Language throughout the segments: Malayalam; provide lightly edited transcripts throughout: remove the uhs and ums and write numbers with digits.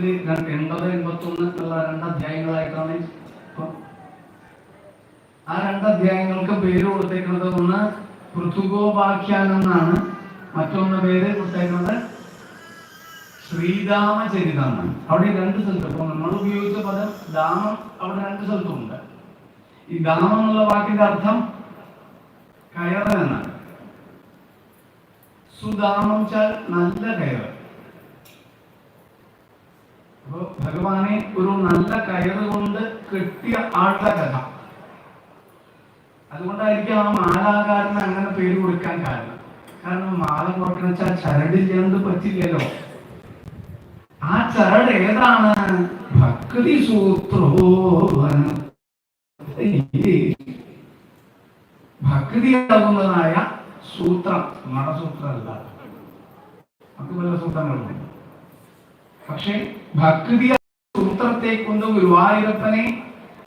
ഇതിൽ 80, 81 എന്നുള്ള 2 അധ്യായങ്ങളായിട്ടാണ്. ആ 2 അധ്യായങ്ങൾക്ക് പേര് കൊടുത്തേക്കുന്നത് ഒന്ന് പൃഥുഗോപാഖ്യാനം എന്നാണ്, മറ്റൊന്ന് പേര് കൊടുത്തേക്കുന്നത് ശ്രീരാമചരിതം എന്നാണ്. അവിടെ 2 സ്ഥലത്ത്, അപ്പോൾ നമ്മൾ ഉപയോഗിച്ച പദം ദാമം അവിടെ 2 സ്ഥലത്തുമുണ്ട്. ഈ ദാമം എന്നുള്ള വാക്കിന്റെ അർത്ഥം കയറ് എന്നാണ്. സുദാമം വെച്ചാൽ നല്ല കയറ്. അപ്പൊ ഭഗവാനെ ഒരു നല്ല കയറ് കൊണ്ട് കെട്ടിയ ആളുടെ കഥ. അതുകൊണ്ടായിരിക്കും ആ മാലാകാരന് അങ്ങനെ പേര് കൊടുക്കാൻ കാരണം. കാരണം മാല കൊടുക്കണ വെച്ചാൽ ചരടില്ലാണ്ട് പറ്റില്ലല്ലോ. ആ ചരട് ഏതാണ്? ഭക്തി സൂത്രോവനം, ഭക്തിയാകുന്നതായ സൂത്രം. മടസൂത്രമല്ല, അത് പല സൂത്രങ്ങളുണ്ട്. പക്ഷെ ഭക്തി സൂത്രത്തെ കൊണ്ട് ഗുരുവായൂരപ്പനെ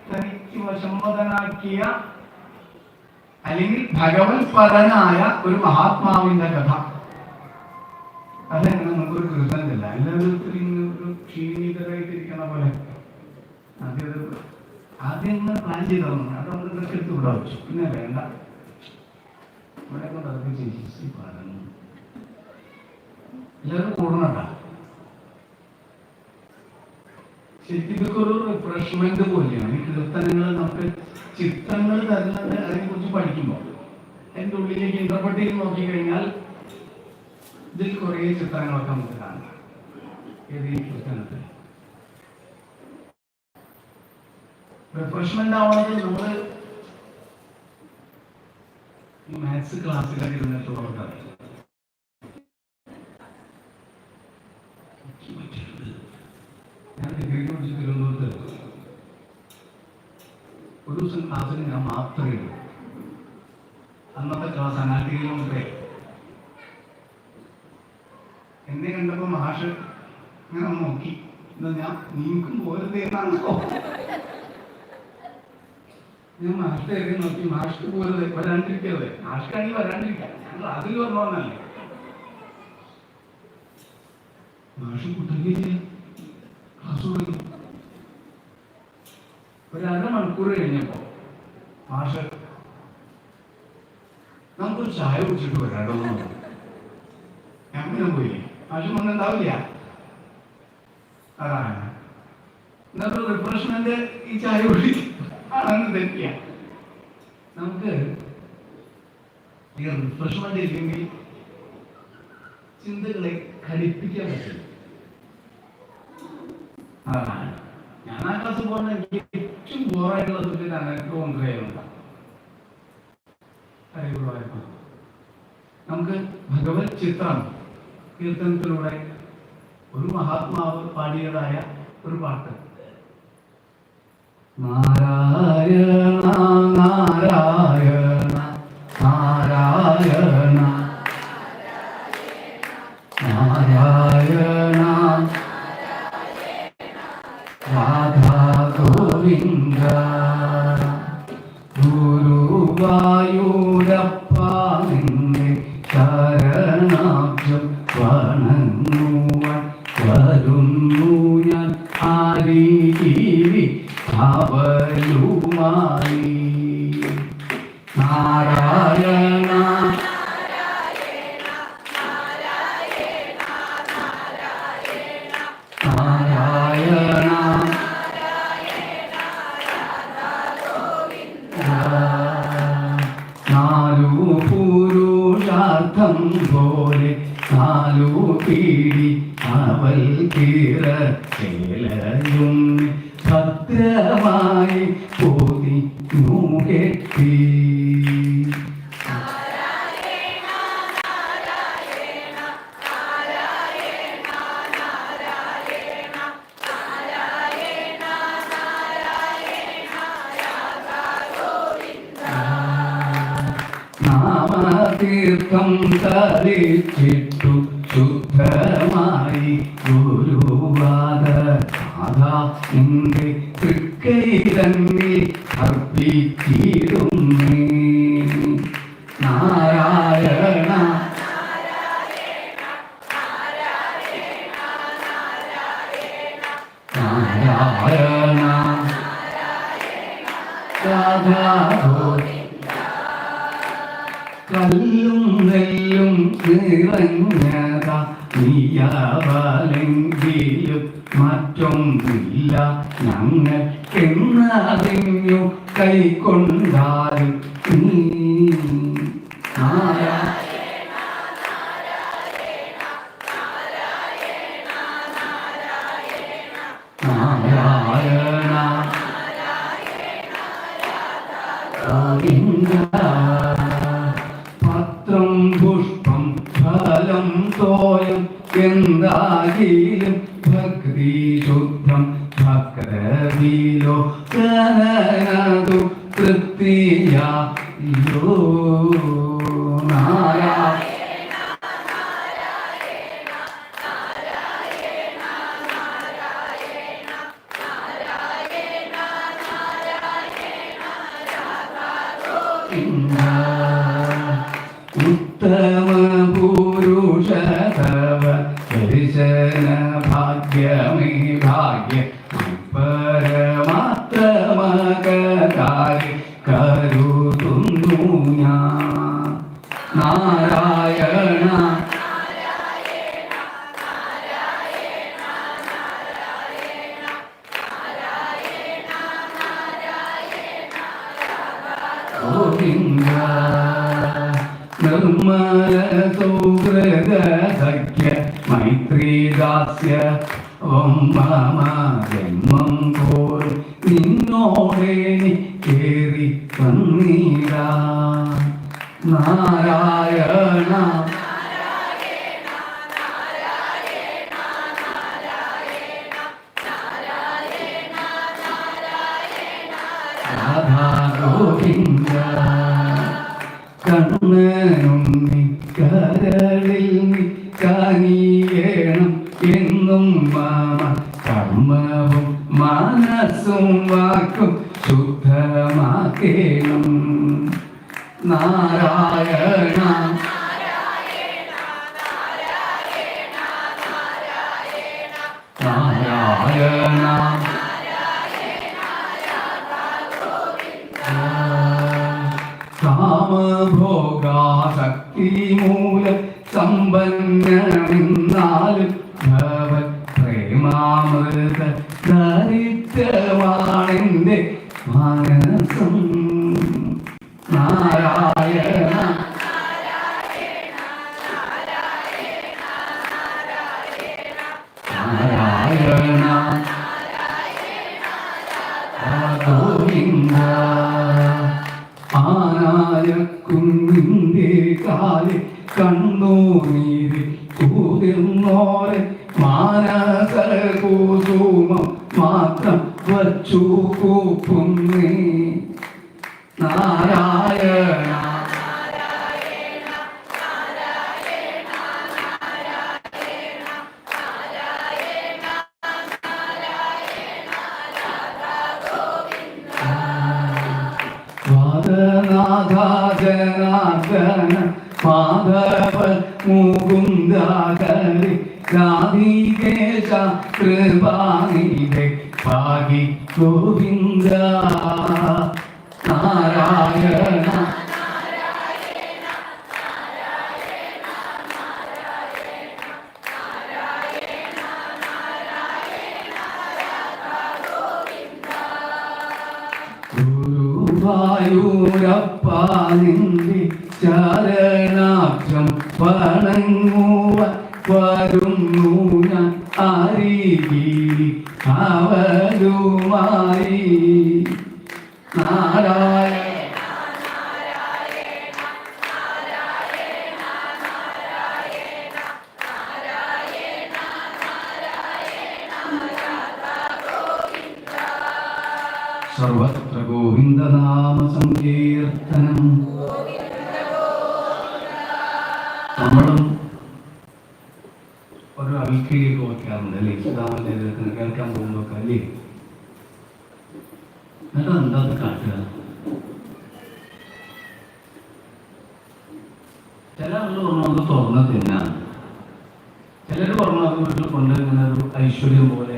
തനിക്ക് വശംവദനാക്കിയ അല്ലെങ്കിൽ ഭഗവത് പരനായ ഒരു മഹാത്മാവിന്റെ കഥ. അതെങ്ങനെ നമുക്കൊരു കൃഷ്ണനില്ല, എല്ലാവരും ഒരു ക്ഷീണിതരായിട്ടിരിക്കണ പോലെ. ആദ്യം പ്ലാൻ ചെയ്തു അതുകൊണ്ട് ഇതൊക്കെ എടുത്ത് ഇവിടെ വെച്ചു. പിന്നെ വേണ്ട, ഇവിടെ കൊണ്ട് അതൊക്കെ ചേച്ചി പറഞ്ഞു എല്ലാവരും കൂടണണ്ട. ശരിക്കും ഇതൊക്കെ ഒരു റിഫ്രഷ്മെന്റ് പോലെയാണ്. ഈ കീർത്തനങ്ങൾ നമുക്ക് ചിത്രങ്ങൾ തരുന്നത് അതിനെ കുറിച്ച് പഠിക്കുമ്പോൾ അതിൻ്റെ ഉള്ളിലേക്ക് ഇന്റർപ്രറ്റ് ചെയ്ത് നോക്കിക്കഴിഞ്ഞാൽ ഇതിൽ കുറേ ചിത്രങ്ങളൊക്കെ നമുക്ക് കാണാം. ഏത് ഈ കീർത്തനത്തിൽ റിഫ്രഷ്മെന്റ് ആവുന്നത് നമ്മൾ ഈ മാത്സ് ക്ലാസ്സിലൊക്കെ ഇരുന്നിട്ടുള്ളവർക്ക് അറിയാം. ഞാൻ ഡിഗ്രിക്ക് പഠിച്ച് തിരുവനന്തപുരത്ത് ഒരു ദിവസം ക്ലാസ്സിൽ ഞാൻ മാത്രമേ ഉള്ളൂ. അന്നത്തെ ക്ലാസ് അനാലിറ്റിക്കൽ. എന്നെ കണ്ടപ്പോ മാഷ് ഇങ്ങനെ നോക്കി, ഞാൻ നീക്കും പോരുതേന്നാണ്. ഞാൻ മാഷിന്റെ എഴുതി നോക്കി, മാഷ്ക്ക് പോരുത് വരാണ്ടിരിക്കരുത്, മാഷ്ക്കാണെങ്കിൽ വരാണ്ടിരിക്കാം, ഞങ്ങൾ അതിൽ വന്നോന്നല്ലേ. മാഷ് കുട്ടിക്ക് ക്ലാസ് തുടങ്ങി. ഒരു 1/2 മണിക്കൂർ കഴിഞ്ഞപ്പോ മാഷ് നമുക്കൊരു ചായ കുടിച്ചിട്ട് വരാണ്ടോ. ഞാൻ പിന്നെ പോയില്ലേ, മാഷ് വന്നിട്ടുണ്ടാവില്ല. അതാണ് എന്നൊരു റിഫ്രഷ്മെന്റ്. ഈ ചായ കുടി ആണെന്ന് തെറ്റിയ നമുക്ക് ഈ റിഫ്രഷ്മെന്റ് ഇല്ലെങ്കിൽ ചിന്തകളെ ഘടിപ്പിക്കാൻ പറ്റില്ല. അതാണ് ഞാൻ ആ ക്ലാസ് പോകുന്ന എനിക്ക് ഏറ്റവും ബോറായിട്ടുള്ള സബ്ജക്റ്റാണ് ഇലക്ട്രോണിക്. നമുക്ക് ഭഗവത് ചിത്രം കീർത്തനത്തിലൂടെ ഒരു മഹാത്മാവ് പാടിയതായ ഒരു പാട്ട്. നാരായണ നാരായണ നാരായണ നാരായണ രാധാ ഗോവിന്ദ ഗുരുവായൂരപ്പ നിന്നെ ശരണാബ്ജം വണങ്ങുവാൻ വരുന്നു ഞാൻ ആരീവി അവലുമായി. നാരായണ നാരായണ നാലു പുരുഷാർത്ഥം പോലെ 4 പീടി അവൽ കീറ ചേലയും ഭദ്രമായി പൊതിഞ്ഞു കെട്ടി. നാമതീർത്ഥം തളിച്ചിട്ടു ശുദ്ധമായി ഗുരുവാദ അതാ നിന്റെ തൃക്കൈ തന്നെ അർപ്പിച്ചിടുന്നേ. നാരായണ കല്ലും നെല്ലും നിറഞ്ഞതാ നീയാവലെങ്കിലും മറ്റൊന്നില്ല ഞങ്ങൾക്കെന്നറിഞ്ഞു കൈക്കൊണ്ടാലും നീ നാരായണ പത്രം പുഷ്പം ഫലം തോയം എന്താകിലും ഭക്തി ശുദ്ധം ഭക്തീലോ കനതു തൃപ്തിയോ നാരായണ ഉത്തമ പുരുഷതവ ദർശന ഭാഗ്യമേ ഭാഗ്യ പരമാത്രമകാരി കരുതുന്നു ഞാൻ നാരായണ ഗോവിന്ദ നിർമ്മല സൗഹൃദ സഖ്യ മൈത്രീദാസ്യ മമ ജന്മം പോൽ നിന്നോടെ കേറി വന്നീരാ നാരായണ രാധാ ഗോവിന്ദ കണ്ണനുണ്ണി കരളിൽ കനിയേണം എന്നും മാമ കർമ്മവും മനസ്സും വാക്കും ശുദ്ധമാക്കേണം നാരായണ നാരായണ കാമഭോഗാസക്തി മൂലം സമ്പന്നമെന്നാലും ഭവൻ പ്രേമാമൃത ദരിദ്രമാണെന്റെ മനസ്സും നാരായണ നാരായണ ഗോവിന്ദ ആനായക്കുന്നിന്റെ കാലിൽ കണ്ണൂനീര് കൂതിർന്നോരെ മാനസ കുസുമം മാത്രം വച്ചു കൂപ്പുന്നേ നാരായണ ജനാർദ്ദന മാധവ മുകുന്ദാകരി രാധികേശ കൃപാനിധേ ഭാഗി ഗോവിന്ദ നാരായണ ഗുരുവായൂരപ്പ നിന്റെ ചരണാക്ഷം വണങ്ങുവാൻ വരുന്നു ഞാൻ അരികിൽ അവരുമായി നാരായണ സർവത്ര ഗോവിന്ദനാമ സങ്കീർത്തനം. നമ്മളും ഒരു അവിൽക്കിലേക്ക് വയ്ക്കാറുണ്ട് അല്ലേ? സുധാമന്റെ കേൾക്കാൻ പോകുമ്പോഴൊക്കെ അല്ലേ? എന്നിട്ട് എന്താ കാട്ടുക? ചില ആളുകൾ പറഞ്ഞു തുറന്ന് തിന്നാൻ, ചിലർ പറഞ്ഞു അത് വീട്ടിൽ കൊണ്ട് ഇങ്ങനെ ഒരു ഐശ്വര്യം പോലെ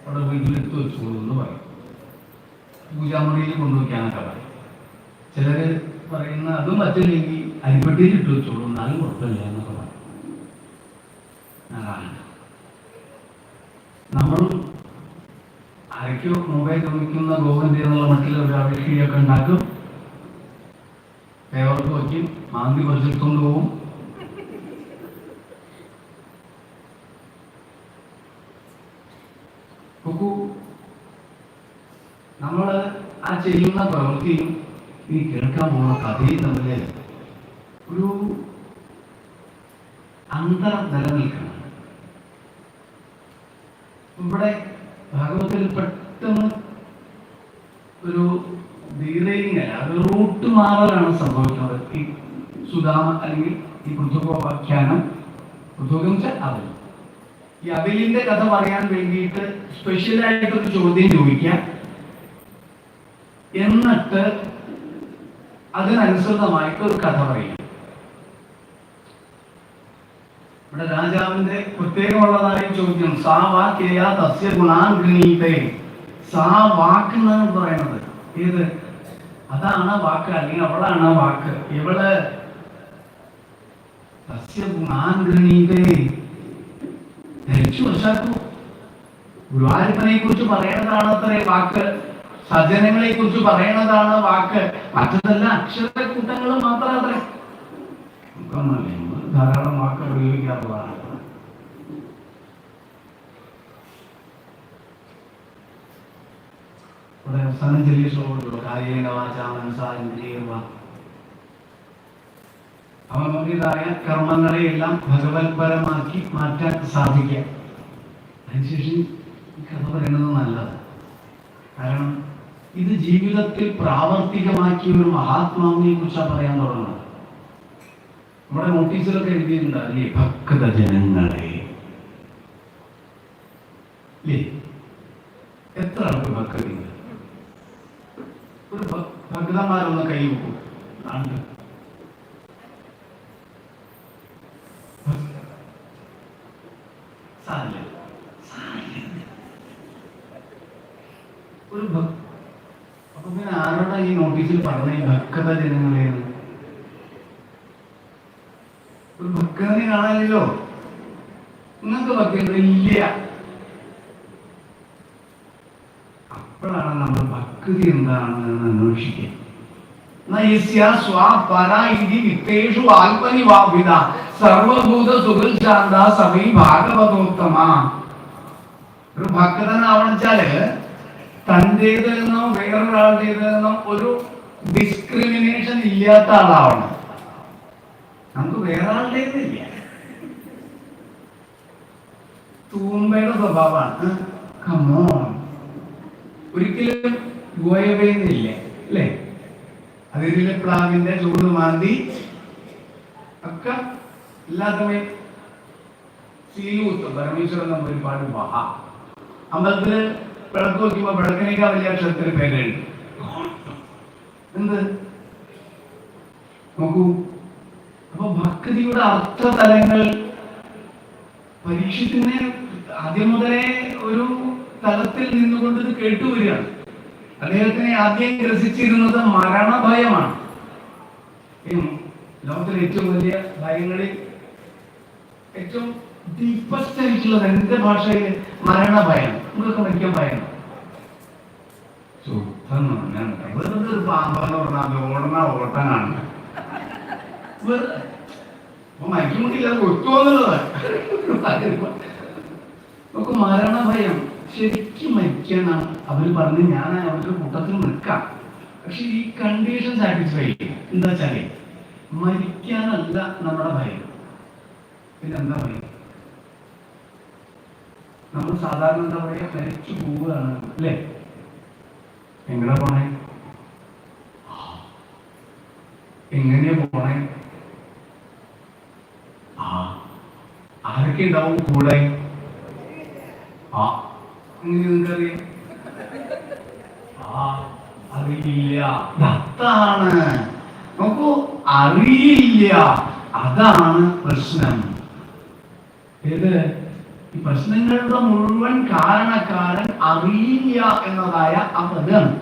അവിടെ വീട്ടിലെടുത്ത് വെച്ചോളൂ എന്ന് പറയും. പൂജാമുറിയിൽ കൊണ്ടുവയ്ക്കാനൊക്കെ പറയും. ചിലർ പറയുന്ന അതും പറ്റില്ലെങ്കിൽ അരിപ്പട്ടിയിൽ ഇട്ട് വെച്ചോളൂ, എന്നാലും കുഴപ്പമില്ല എന്നൊക്കെ പറയും. അതാണ് നമ്മൾ ആരൊക്കെയോ മൊബൈൽ നിർമ്മിക്കുന്ന ഗോവിന്ദ എന്നുള്ള മട്ടിൽ ഒരു അഭിഷേകമൊക്കെ ഉണ്ടാക്കും, പേവർക്ക് വയ്ക്കും, മാന്തി പറിച്ചെടുത്തുകൊണ്ട് പോകും. നമ്മൾ ആ ചെയ്യുന്ന പ്രവൃത്തിയും ഈ കേൾക്കാൻ പോകുന്ന കഥയും തമ്മിൽ ഒരു അന്തരം നിലനിൽക്കണം. ഇവിടെ ഭാഗവതത്തിൽ പെട്ടെന്ന് ഒരു ഡീറെയിലിംഗ് അല്ല, അത് റൂട്ട് മാറലാണ് സംഭവിക്കുന്നത്. ഈ സുധാമ അല്ലെങ്കിൽ ഈ പൃഥുഗോപാഖ്യാനം, പൃഥുഗം വെച്ചാൽ അവൽ, ഈ അവലിന്റെ കഥ പറയാൻ വേണ്ടിയിട്ട് സ്പെഷ്യലായിട്ടൊരു ചോദ്യം ചോദിക്കാം, എന്നിട്ട് അതിനനുസൃതമായിട്ട് ഒരു കഥ പറയും. ഇവിടെ രാജാവിന്റെ പ്രത്യേകമുള്ളതായ ചോദ്യം, സാ വാക്യ തസ്യ ഗുണാൻ ഗൃണീതേ. സാ വാക്ക് എന്നാണ് പറയുന്നത്. ഏത്? അതാണ് വാക്ക്, അല്ലെങ്കിൽ അവളാണ് വാക്ക്. ഇവള് തസ്യ ഗുണാൻ ഗൃണീതേ, ധരിച്ചു വശാക്കൂ. ഗുരുവായൂരപ്പനെ കുറിച്ച് പറയണതാണ് അത്രേ വാക്ക്, സജ്ജനങ്ങളെ കുറിച്ച് പറയണതാണ് വാക്ക്. മറ്റതല്ല അക്ഷരക്കൂട്ടങ്ങൾ മാത്രം അത്രേ. ധാരാളം വാക്ക് പ്രയോഗിക്കാറുള്ളതാണ്. ഇവിടെ അവസാനം ചെറിയ ശ്ലോകമുള്ളൂ, കായേന വാചാ മനസാ ഇന്ദ്രിയേർവാ. അവനവന്റേതായ കർമ്മങ്ങളെയെല്ലാം ഭഗവത്പരമാക്കി മാറ്റാൻ സാധിക്കാം. അതിനുശേഷം ഈ കഥ പറയുന്നത് നല്ലത്. കാരണം ഇത് ജീവിതത്തിൽ പ്രാവർത്തികമാക്കിയ ഒരു മഹാത്മാവിനെ കുറിച്ചാണ് പറയാൻ തുടങ്ങുന്നത്. നമ്മുടെ നോട്ടീസിലൊക്കെ എഴുതിയിട്ടുണ്ട്, അല്ലേ, ഭക്ത ജനങ്ങളെ. എത്ര ആൾക്ക് ഭക്തിയുണ്ട്? ഒരു ഭക്തന്മാരൊന്ന് കൈ വെക്കും. ഒരു അപ്പൊ പിന്നെ ആരോടാ ഈ നോട്ടീസിൽ പറഞ്ഞ ഈ ഭക്ത ജനങ്ങളെ? ഒരു ഭക്തനെ കാണാനില്ലോ. നിങ്ങൾക്ക് ഭക്തിയുണ്ടോ? ഇല്ല. അപ്പോഴാണ് നമ്മൾ ഭക്തി എന്താണെന്ന് അന്വേഷിക്കുക. സർവഭൂത സുഖശാന്ത സഭി ഭാഗവതോത്തമ. ഒരു ഭക്തനാവണിച്ചാല് തന്റേതെന്നോ വേറൊരാളുടേതെന്നോ ഒരു ഡിസ്ക്രിമിനേഷൻ ഇല്ലാത്ത ആളാവണം. നമുക്ക് വേറെ ആളുടേതില്ല. തൂമ്പയുടെ സ്വഭാവമാണ്. കമോൺ, ഒരിക്കലും ഗോയവയെന്നില്ല, അല്ലേ? അതിലെ പ്ലാവിന്റെ ചൂട് മാന്തി ഒക്കെ എല്ലാത്തമേ സീലൂത്തും പരമേശ്വരൻ നമ്മൾ ഒരുപാട് വാഹ. അമ്പലത്തില് വിളക്ക് വയ്ക്കുമ്പോ വിളക്കിനേക്കാൾ വലിയ അക്ഷരത്തിന് പേരുണ്ട്. എന്ത് നോക്കൂ. അപ്പൊ ഭക്തിയുടെ അർത്ഥതലങ്ങൾ പരീക്ഷത്തിന് ആദ്യം മുതലേ ഒരു തലത്തിൽ നിന്നുകൊണ്ട് ഇത് കേട്ടുവരികയാണ്. അദ്ദേഹത്തിനെ ആദ്യം ഗ്രസിച്ചിരുന്നത് മരണഭയമാണ്. ലോകത്തിലെ ഏറ്റവും വലിയ ഭയങ്ങളിൽ ഏറ്റവും ഡീപ്പസ്റ്റ് ആയിട്ടുള്ളത് എന്റെ ഭാഷയിൽ മരണഭയം. നിങ്ങൾക്ക് മരിക്കാൻ ഭയം? വെറുതെ ഒരു പാമ്പെന്ന് പറഞ്ഞാൽ ഓടണ ഓട്ടനാണ്. മരിക്കുമ്പോട്ടില്ല, ഒത്തുവന്നുള്ളത്. നമുക്ക് മരണഭയം. ശരിക്കും മരിക്കാനാണ് അവർ പറഞ്ഞ് ഞാൻ അവരുടെ കൂട്ടത്തിൽ നിൽക്കാം. പക്ഷെ ഈ കണ്ടീഷൻ സാറ്റിസ്ഫൈ ചെയ്യും. എന്താ വെച്ചാലേ, മരിക്കാനല്ല നമ്മുടെ ഭയം. പിന്നെന്താ ഭയം? നമ്മൾ സാധാരണ എന്താ പറയാ, മരിച്ചു പോവുകയാണ്, അല്ലേ? എങ്ങനെ പോണേ? എങ്ങനെയാ പോണേ? ആരൊക്കെ ഉണ്ടാവും കൂടെ? നിങ്ങൾക്കറിയാം? അറിയില്ല. അതാണ് നോക്കൂ, അറിയില്ല. അതാണ് പ്രശ്നം. ഏത്? ഈ പ്രശ്നങ്ങളുടെ മുഴുവൻ കാരണക്കാരൻ അറിയില്ല എന്നതായ ആ പദമാണ്,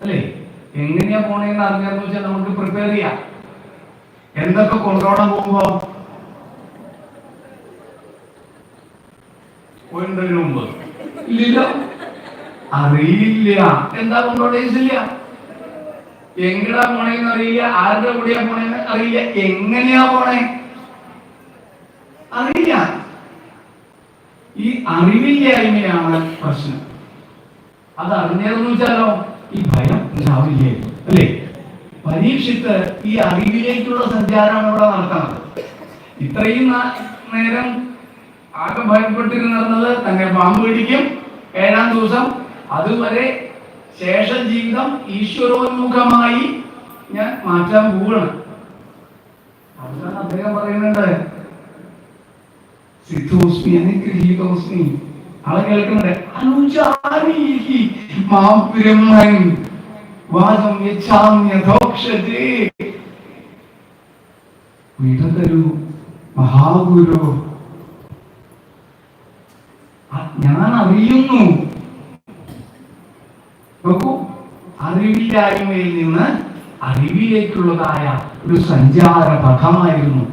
അല്ലേ? എങ്ങനെയാ പോണേന്ന് അറിഞ്ഞാന്ന് വെച്ചാൽ നമുക്ക് പ്രിപ്പയർ ചെയ്യാം. എന്തൊക്കെ കൊണ്ടോടാൻ പോകുമ്പോ പോയിട്ടതിന് മുമ്പ് ഇല്ല, അറിയില്ല എന്താ കൊണ്ടോടേസില്ല, എങ്ങടാ പോണേന്ന് അറിയില്ല, ആരുടെ കൂടെയാ പോണേന്ന് അറിയില്ല, എങ്ങനെയാ പോണേ അറിയില്ല. ഈ അറിവില്ലായ്മയാണ് പ്രശ്നം. അത് അറിഞ്ഞതെന്ന് വെച്ചാലോ ഈ ഭയം ഉണ്ടാവില്ലേ, അല്ലേ? പരീക്ഷിത്ത് ഈ അറിവിലേക്കുള്ള സഞ്ചാരമാണ് ഇവിടെ നടക്കുന്നത്. ഇത്രയും നേരം ആകെ ഭയപ്പെട്ടിരുന്നത് തന്നെ പാമ്പ് പിടിക്കും, 7-ാം ദിവസം അതുവരെ ശേഷ ജീവിതം ഈശ്വരോന്മുഖമായി ഞാൻ മാറ്റാൻ പോവുകയാണ്. അവസാനം അദ്ദേഹം പറയുന്നുണ്ട് സിദ്ധോസ്മി അനുഗ്രഹീതോസ്മി. ആളെ കേൾക്കുന്നുണ്ട്. അനുചാരീഹി മാം ബ്രഹ്മൻ വാചം യച്ഛാമ്യധോക്ഷജേ. വിടതരൂ മഹാഗുരു, ഞാൻ അറിയുന്നു. നോക്കൂ, അറിവില്ലായ്മയിൽ നിന്ന് അറിവിലേക്കുള്ളതായ ഒരു സഞ്ചാര പഥമായിരുന്നു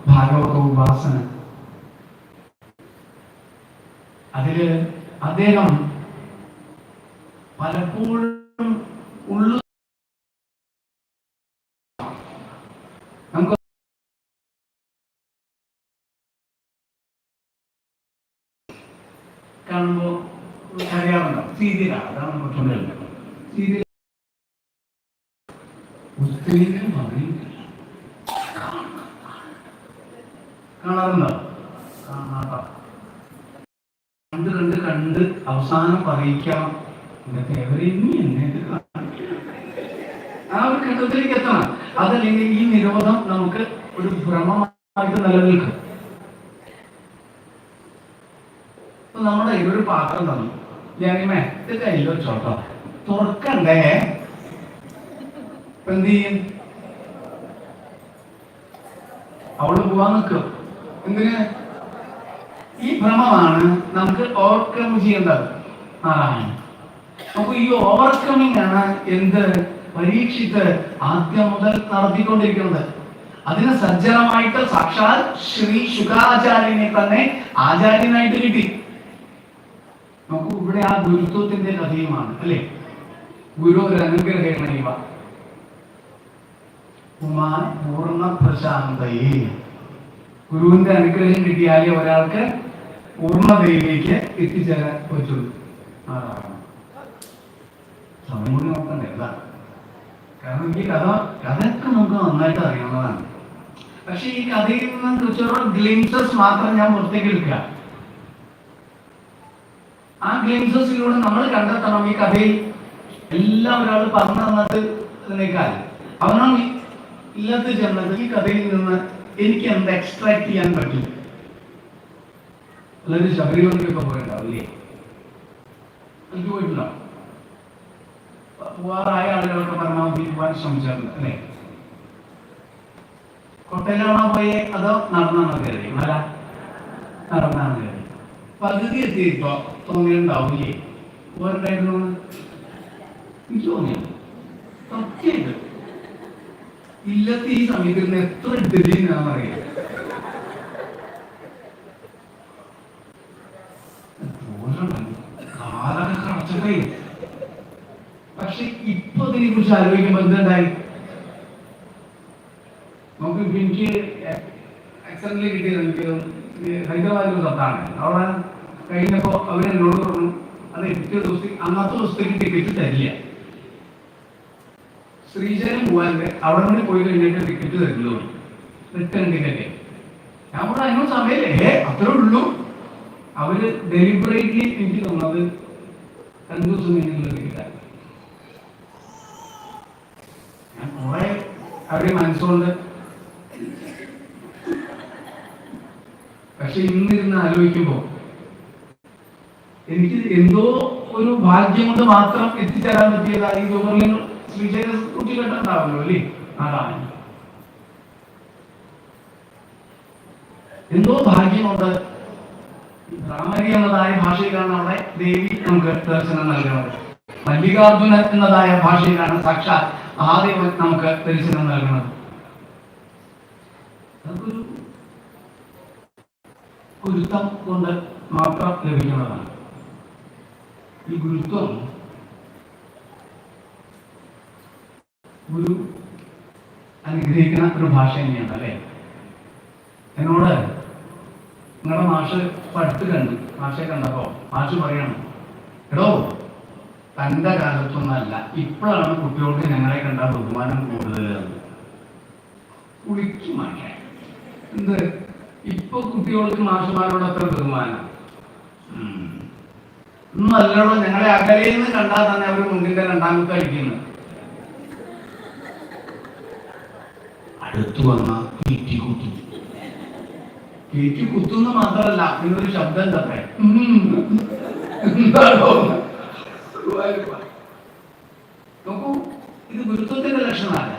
ഭാഗവത ഉപാസന. അതില് അദ്ദേഹം പലപ്പോഴും ഉള്ളു നമുക്ക് കാണുമ്പോ അറിയാറുണ്ടോ? സീരിയലാണ്, അതാണ് കുറച്ചുകൊണ്ട് സീരിയൽ കാണാറുണ്ടോ? കാണാട്ടോ. കണ്ട് അവസാനം പറയിക്കാം, ഇതൊക്കെ എവരെയും എന്നെ ആ ഒരു ഘട്ടത്തിലേക്ക് എത്തണം. അതല്ലെങ്കിൽ ഈ നിരോധം നമുക്ക് ഒരു ഭ്രമമായിട്ട് നിലനിൽക്കും. നമ്മുടെ ഒരു പാത്രം തന്നു, ഞാനിമേ ഇത് കയ്യിൽ വെച്ചോട്ടോ, തുറക്കണ്ടേ, എന്ത് ചെയ്യും? അവള് പോവാൻ നിൽക്കും. എന്തിന്? ഈ ഭ്രമമാണ് നമുക്ക് ഓവർകം ചെയ്യേണ്ടത്. അപ്പൊ ഈ ഓവർകമ്മിങ് ആണ് എന്ത് പരീക്ഷിച്ച് ആദ്യം മുതൽ നടത്തിക്കൊണ്ടിരിക്കുന്നത്. അതിന് സജ്ജനമായിട്ട് സാക്ഷാൽ ശ്രീ ശുകാചാര്യനെ തന്നെ ആചാര്യനായിട്ട് കിട്ടി. നോക്കൂ, ഇവിടെ ആ ഗുരുത്വത്തിന്റെ കഥയുമാണ്, അല്ലെ? ഗുരു ഒരു അനുഗ്രഹീവ ഉമാൻ പൂർണ്ണ പ്രശാന്തയെ. ഗുരുവിന്റെ അനുഗ്രഹം കിട്ടിയാലേ ഒരാൾക്ക് പൂർണ്ണതയിലേക്ക് എത്തിച്ചേരാൻ പറ്റുള്ളൂ. സമയം കൂടി നോക്കണ്ടേ? എന്താ കാരണം ഈ കഥയൊക്കെ നമുക്ക് നന്നായിട്ട് അറിയാവുന്നതാണ്. പക്ഷെ ഈ കഥയിൽ നിന്ന് കുറച്ചുകൂടെ ഗ്ലിംസസ് മാത്രം ഞാൻ പുറത്തേക്ക് എടുക്കുക. ആ ഗ്ലിംസസിലൂടെ നമ്മൾ കണ്ടെത്തണം ഈ കഥയിൽ എല്ലാം ഒരാൾ പറഞ്ഞു തന്നിട്ട് അതിനേക്കാൾ അവനാണ് ഇല്ലാത്ത ചെന്നത് ഈ കഥയിൽ നിന്ന് എനിക്ക് എന്ത് എക്സ്ട്രാക്ട് ചെയ്യാൻ പറ്റും. അതൊരു ശബരിമലയ്ക്കൊക്കെ പോയിട്ടുണ്ടാവില്ലേ? എനിക്ക് പോയിട്ടുണ്ടാവും. പോവാറായ ആളുകളൊക്കെ പരമാവധി പോകാൻ ശ്രമിച്ചിട്ടുണ്ട്, അല്ലേ? കൊട്ടയിലാണോ പോയേ അതോ നടന്നാണോ കയറി? മല നടന്നാണ് കയറി. പകുതി എത്തിയപ്പോ തോന്നിയിട്ടുണ്ടാവില്ലേ പോരുണ്ടായിരുന്നു? എനിക്ക് തോന്നിയത് സത്യമായിട്ട് ഇല്ലത്തെ ഈ സമയത്ത് എത്ര ഡെലിയാണെന്നറിയാം. കാലൊക്കെ കറച്ചൊക്കെ. പക്ഷെ ഇപ്പൊ ഇതിനെ കുറിച്ച് ആലോചിക്കുമ്പോ എന്തുണ്ടായി? നമുക്ക് എനിക്ക് ആക്സിഡന്റിൽ കിട്ടിയത് എനിക്ക് ഹൈദരാബാദിൽ തൊട്ടാണ്. അവിടെ കഴിഞ്ഞപ്പോ അവരെന്നോട് പറഞ്ഞു അത് പിറ്റേ ദിവസത്തേക്ക് അന്നത്തെ ദിവസത്തേക്ക് ടിക്കറ്റ് തരില്ല. ശ്രീശൈലം പോകാൻ്റെ അവിടെ നിന്ന് പോയി കഴിഞ്ഞിട്ട് ടിക്കറ്റ് തരില്ലോ, റിട്ടേൺ ടിക്കറ്റ്. ഞാൻ കൂടെ അതിനോ സമയല്ലേ അത്രേ ഉള്ളൂ. അവര് ഡെലിബറേറ്റ്ലി എനിക്ക് തന്നത് 2 ദിവസം കഴിഞ്ഞുള്ള ടിക്കറ്റാണ്. ഞാൻ കുറെ അവരെ മനസ്സുകൊണ്ട് പക്ഷെ ഇന്നിരുന്ന് ആലോചിക്കുമ്പോ എനിക്ക് എന്തോ ഒരു ഭാഗ്യം കൊണ്ട് മാത്രം എത്തിച്ചേരാൻ പറ്റിയതാണ് ഈ ഗവർണർ ശ്രീശൈല കുട്ടികളുണ്ടാവുമല്ലോ, അല്ലേ? അതാണ് എന്തോ ഭാഗ്യമുണ്ട്. ബ്രാഹ്മണി എന്നതായ ഭാഷയിലാണ് അവിടെ ദേവി നമുക്ക് ദർശനം നൽകുന്നത്. മല്ലികാർജുനൻ എന്നതായ ഭാഷയിലാണ് സാക്ഷാൽ മഹാദേവൻ നമുക്ക് ദർശനം നൽകുന്നത്. അതൊരു ഗുരുത്വം കൊണ്ട് മാത്രം ലഭിക്കുന്നതാണ്. ഈ ഗുരുത്വം ഗുരു അനുഗ്രഹിക്കുന്ന ഒരു ഭാഷ തന്നെയാണ് അല്ലേ. എന്നോട് നിങ്ങളുടെ മാഷ് പഠിത്ത് കണ്ടു, മാഷെ കണ്ടപ്പോ മാഷ് പറയണം, എടോ തൻ്റെ കാലത്തൊന്നല്ല, ഇപ്പോഴാണ് കുട്ടികൾക്ക് ഞങ്ങളെ കണ്ട ബഹുമാനം കൂടുതൽ. കുളിക്കും മാഷെ, എന്ത് ഇപ്പൊ കുട്ടികൾക്ക് മാഷുമാരോട് അത്ര ബഹുമാനം നല്ലോണം. ഞങ്ങളെ അകലയിൽ നിന്ന് കണ്ടാൽ തന്നെ അവർ മുന്നിന്റെ രണ്ടാമത്തെ അടിക്കുന്നു. അടുത്തു വന്ന കീറ്റി കുത്തു. കീറ്റി കുത്തുന്ന മാത്രമല്ല, ഇന്നൊരു ശബ്ദം തന്നെ നോക്കൂ, ഇത് ഗുരുത്വത്തിന്റെ ലക്ഷണമല്ല.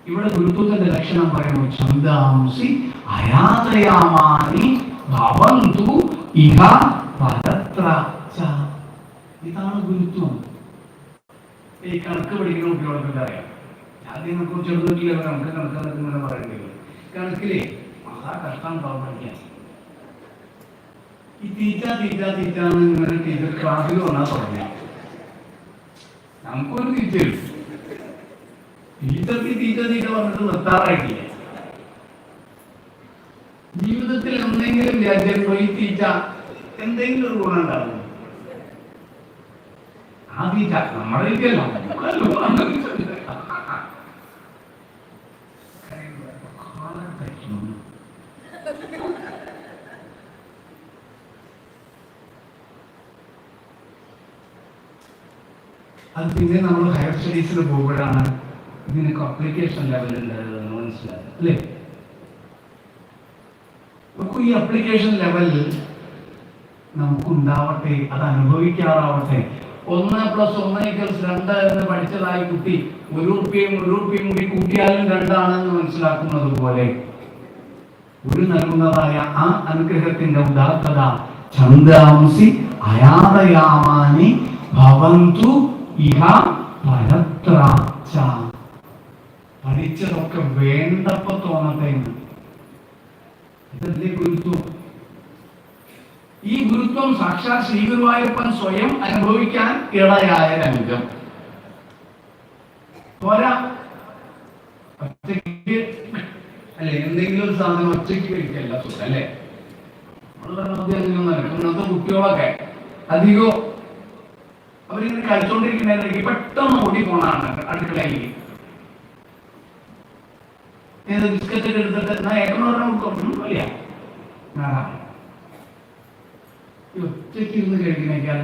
ഇവിടെ ഗുരുത്വത്തിന്റെ ലക്ഷണം പറയുന്നു, ഛന്ദാംസി അയാതയാമാനി ഭവന്തു ഇഹ പരത്ര ച. ഇതാണ് ഗുരുത്വം. ഈ കണക്ക് പഠിക്കുന്ന കുട്ടികൾക്ക് അറിയാം. ആദ്യം നമുക്ക് ചെറുതൊക്കെ കണക്ക് കണക്ക് ഇങ്ങനെ പറയേണ്ടി. കണക്കിലെ മഹാ കഷ്ടം പഠിക്കാൻ. ഈ തീറ്റ തീറ്റ തീറ്റാന്ന് ഇങ്ങനെ ടീച്ചർ ക്ലാസ്സിൽ വന്നാൽ തുടങ്ങിയ നമുക്കൊരു തീറ്റയുള്ളൂ. ടീച്ചർക്ക് തീറ്റ തീറ്റ പറഞ്ഞിട്ട് നിർത്താറായിട്ടില്ല. ജീവിതത്തിൽ എന്തെങ്കിലും വിചാരിച്ചോ ഈ തീറ്റ എന്തെങ്കിലും ഒരു ഗുണം ഉണ്ടാകും. ആ തീറ്റ നമ്മുടെ ഇല്ലല്ലോ. അത് പിന്നെ നമ്മൾ ഹയർ സ്റ്റഡീസിൽ പോകുമ്പോഴാണ് ഇതിനൊക്കെ അപ്ലിക്കേഷൻ ലെവലുണ്ടെന്ന് മനസ്സിലായത് അല്ലേ. നമുക്ക് ഈ അപ്ലിക്കേഷൻ ലെവലിൽ നമുക്കുണ്ടാവട്ടെ, അത് അനുഭവിക്കാറാവട്ടെ. 1+1=2 എന്ന് പഠിച്ചതായി കുട്ടി 1 റുപ്യയും 1 റുപ്യയും കൂടി കൂട്ടിയാലും 2 ആണെന്ന് മനസ്സിലാക്കുന്നത് പോലെ ഒരു നൽകുന്നതായ ആ അനുഗ്രഹത്തിന്റെ ഉദാത്തത ഛന്ദാംസി അയാതയാമാനി ഭവന്തു ഇഹ പരത്ര ച. പഠിച്ചതൊക്കെ വേണ്ടപ്പോ തോന്നട്ടെ. ഇതല്ലേ ഗുരുത്വം. ഈ ഗുരുത്വം സാക്ഷാൽ ശ്രീ ഗുരുവായൂരപ്പൻ സ്വയം അനുഭവിക്കാൻ ഇടയായ രംഗം പോരാ. ഒറ്റയ്ക്ക് അല്ലെ എന്തെങ്കിലും ഒരു സാധനം ഒറ്റയ്ക്ക് കഴിക്കല്ല സുഖം അല്ലേ. ഇന്നത്തെ കുട്ടികളൊക്കെ അധികവും അവരിങ്ങനെ കളിച്ചോണ്ടിരിക്കുന്നതിലേക്ക് പെട്ടെന്ന് ഓടി പോണാണ് അടുക്കളയിൽ. ഏത് ബിസ്ക്കറ്റ് എടുത്തിട്ട് എന്നാ ഏക്കണോറില്ല. ഒറ്റയ്ക്ക് ഇരുന്ന് കഴിക്കുന്നേക്കാൾ